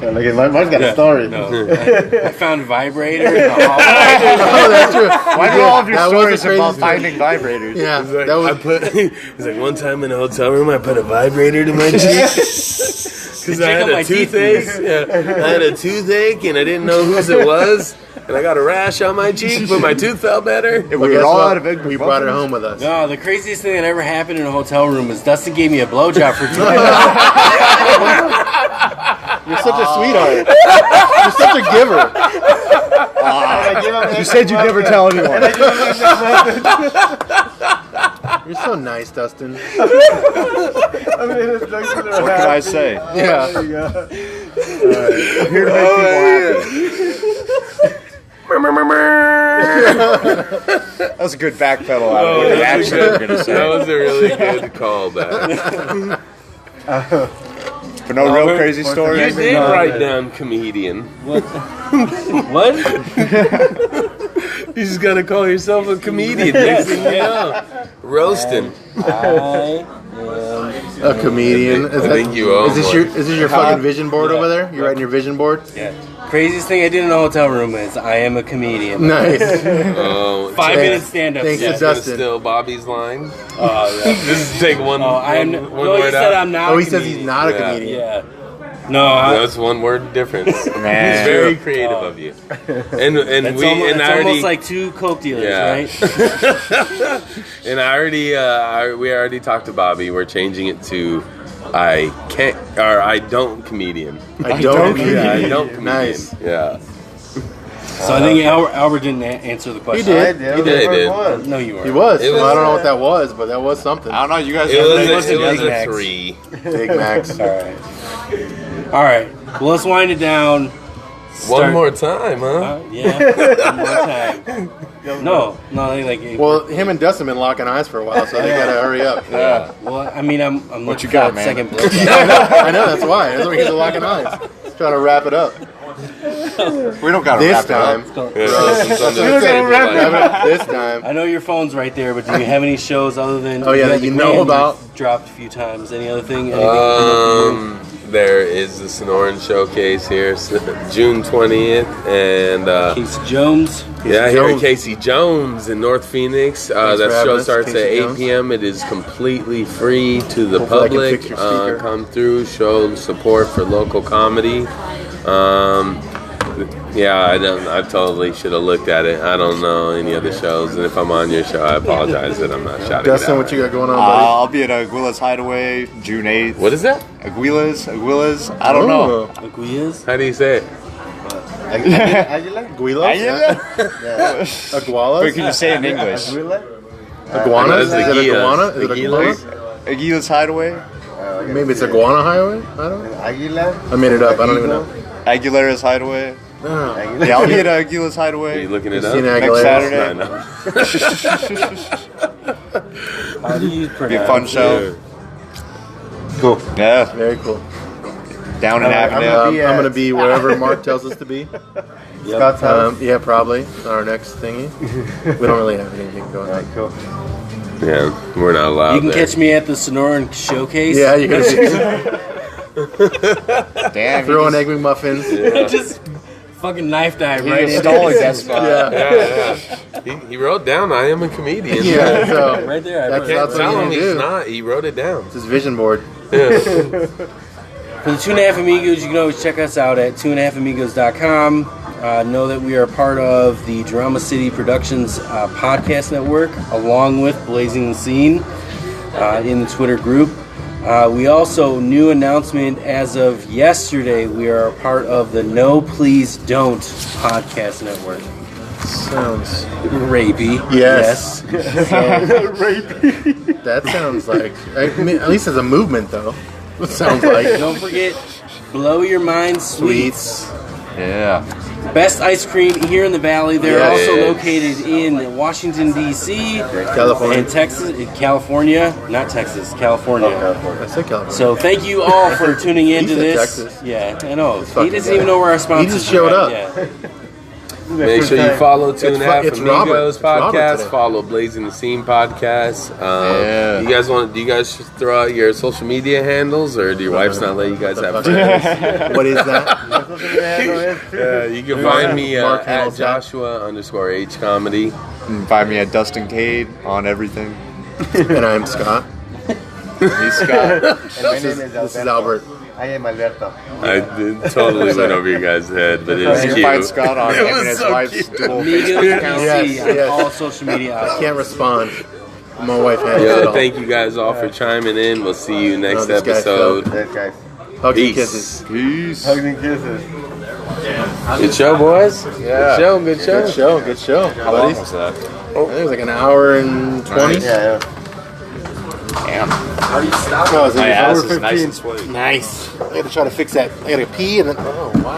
Look at Mark's got a story. I found a vibrator in the hall. Oh, that's true. Why do all of your That was stories a crazy involve story. finding vibrators? Yeah, It's like, that was. it's like one time in a hotel room, I put a vibrator to my cheek because I Check had out my a teeth. toothache. Yeah, I had a toothache, and I didn't know whose it was, and I got a rash on my cheek, but my tooth felt better. We Well, were guess all what? out of Egg We brought it McMuffins. home with us. No, the craziest thing that ever happened in a hotel room was Dustin gave me a blowjob for $2. You're such a sweetheart. You're such a giver. You said you'd never tell anyone. You're so nice, Dustin. What can I say? Yeah. I'm here to make people happy. That was a good backpedal out of what you actually were going to say. That was a really good callback. For no real crazy story. You did write down comedian. What? You just gotta call yourself a comedian. Next thing you know, roasting. I A comedian. I think you own Is this your fucking vision board over there? You writing your vision board? yeah. Craziest thing I did in a hotel room is I am a comedian. Nice. Oh, 5-minute stand-up. Thanks Yeah. to gonna Dustin. steal Bobby's line. Oh, yeah. Just take one. I am. one No, he word said out. I'm not. Oh, a he says he's comedian. not a Yeah. comedian. Yeah. No, That's one word difference. Man. It's very creative of you. And it's, we almost, and it's I already almost like two coke dealers, Yeah. right? and I already we already talked to Bobby. We're changing it to I can't or I don't comedian. I don't. Yeah, I don't comedian. Nice. Yeah. So I think Albert didn't answer the question. He did. I did. He did, First did. one. No, you weren't. He was. It was- Well, I don't know what that was, but that was something. I don't know. You guys It have was, names? it was Big a Macs. 3. Big Macs. All right. All right. Well, let's wind it down. One more time, huh? Yeah. One more time. No, like. Well, him and Dustin been locking eyes for a while, so they gotta hurry up. Yeah. Well, I mean, I'm What looking you got, for man? second place. I know, that's why. That's why he's locking eyes. Trying to wrap it up. We don't got to This wrap it up. time. Yeah, something's under the table, Wrap like- it up this time. I know your phone's right there, but do you have any shows other than? Oh, yeah, had that the you know Grand about? Dropped a few times. Any other thing? There is the Sonoran Showcase here, June 20th, and Casey Jones. yeah, here at Jones. Casey Jones in North Phoenix. for That having show us, starts Casey at 8 Jones. p.m. It is completely free to the Hopefully I can public. fix your speaker. Come through, show support for local comedy. Yeah, I totally should have looked at it. I don't know any other shows, and if I'm on your show, I apologize that I'm not shouting Dustin, it out. what you got going on, buddy? I'll be at Aguila's Hideaway June 8th. What is that? Aguila's? I don't know. Aguilas. How do you say it? Aguila? Aguilas? Agualas? But can you say it in English? Aguila? Iguanas? Is That's it Aguilas. iguana? Is it Aguilas. iguana? Aguila's Hideaway? Maybe it's Iguana Highway? I don't know. Aguila? I made it up. I don't even know. Aguilera's Hideaway? No. Aguila? Yeah, I'll be at Aguila's Are you Hideaway. looking it up? Christina Next Aguilera. Saturday. No. How do you Be a pronounce? fun show. Cool. Yeah. Very cool. Down in Avondale. I'm I'm Yeah. going to be wherever Mark tells us to be. Scott's house. Yeah, probably. Our next thingy. We don't really have anything going on. Cool. Yeah, we're not allowed You can there. catch me at the Sonoran Showcase. Yeah, you're going to Damn. throw in egg McMuffins. Just fucking knife dive He right just in. stole a guest spot. Yeah. Yeah. He wrote down, I am a comedian. Yeah, so Right there. I That's- wrote it. that's what Tell you him do. he's not. He wrote it down. it's his vision board. Yeah. For the 2.5 Amigos, you can always check us out at 2.5amigos.com. Know that we are part of the Drama City Productions podcast network, along with Blazing the Scene in the Twitter group. We also, new announcement as of yesterday, we are a part of the No Please Don't podcast network. Sounds. Rapey. Yes. Yes. That sounds like. I mean, at least as a movement, though. It sounds like. Don't forget, Blow Your Mind Sweets. Yeah. Best ice cream here in the Valley. They're Yes. also located in Washington, D.C. California. and Texas, in California. Not Texas, California. I said California. So thank you all for tuning into said this. Texas. Yeah, I know. He fucking doesn't guy. even know where our sponsors just showed are up. at. Yeah. Make sure you follow 2.5 it's Robert. Amigos It's Robert podcast. today. Follow Blazing the Scene podcast. Yeah. Do you guys just throw out your social media handles, or do your wife's not let you guys have? What is that? You can find me Mark at handles that. Joshua_H comedy. You can find me at Dustin Cade on everything. And I'm Scott. He's Scott. And my name is This is Albert. I am Alberto. I totally went over your guys' head, but it was You cute. can find Scott on It him was and his so wife's cute. dual Amigos Facebook accounts. Yes, DC on yes. all social media outlets. Can't respond. My wife has it Yo, all. thank you guys all for chiming in. We'll see you next this guy episode. That guy. Hugs and Peace. kisses. Peace. Hugs and kisses. Good show, boys. Yeah. Good show. Good show. Good show. How long was that? I think it was like an hour and 20. Yeah. Damn. No, it was My ass over is nice 15. and sweaty. Nice. I got to try to fix that. I got to pee and then. Oh wow.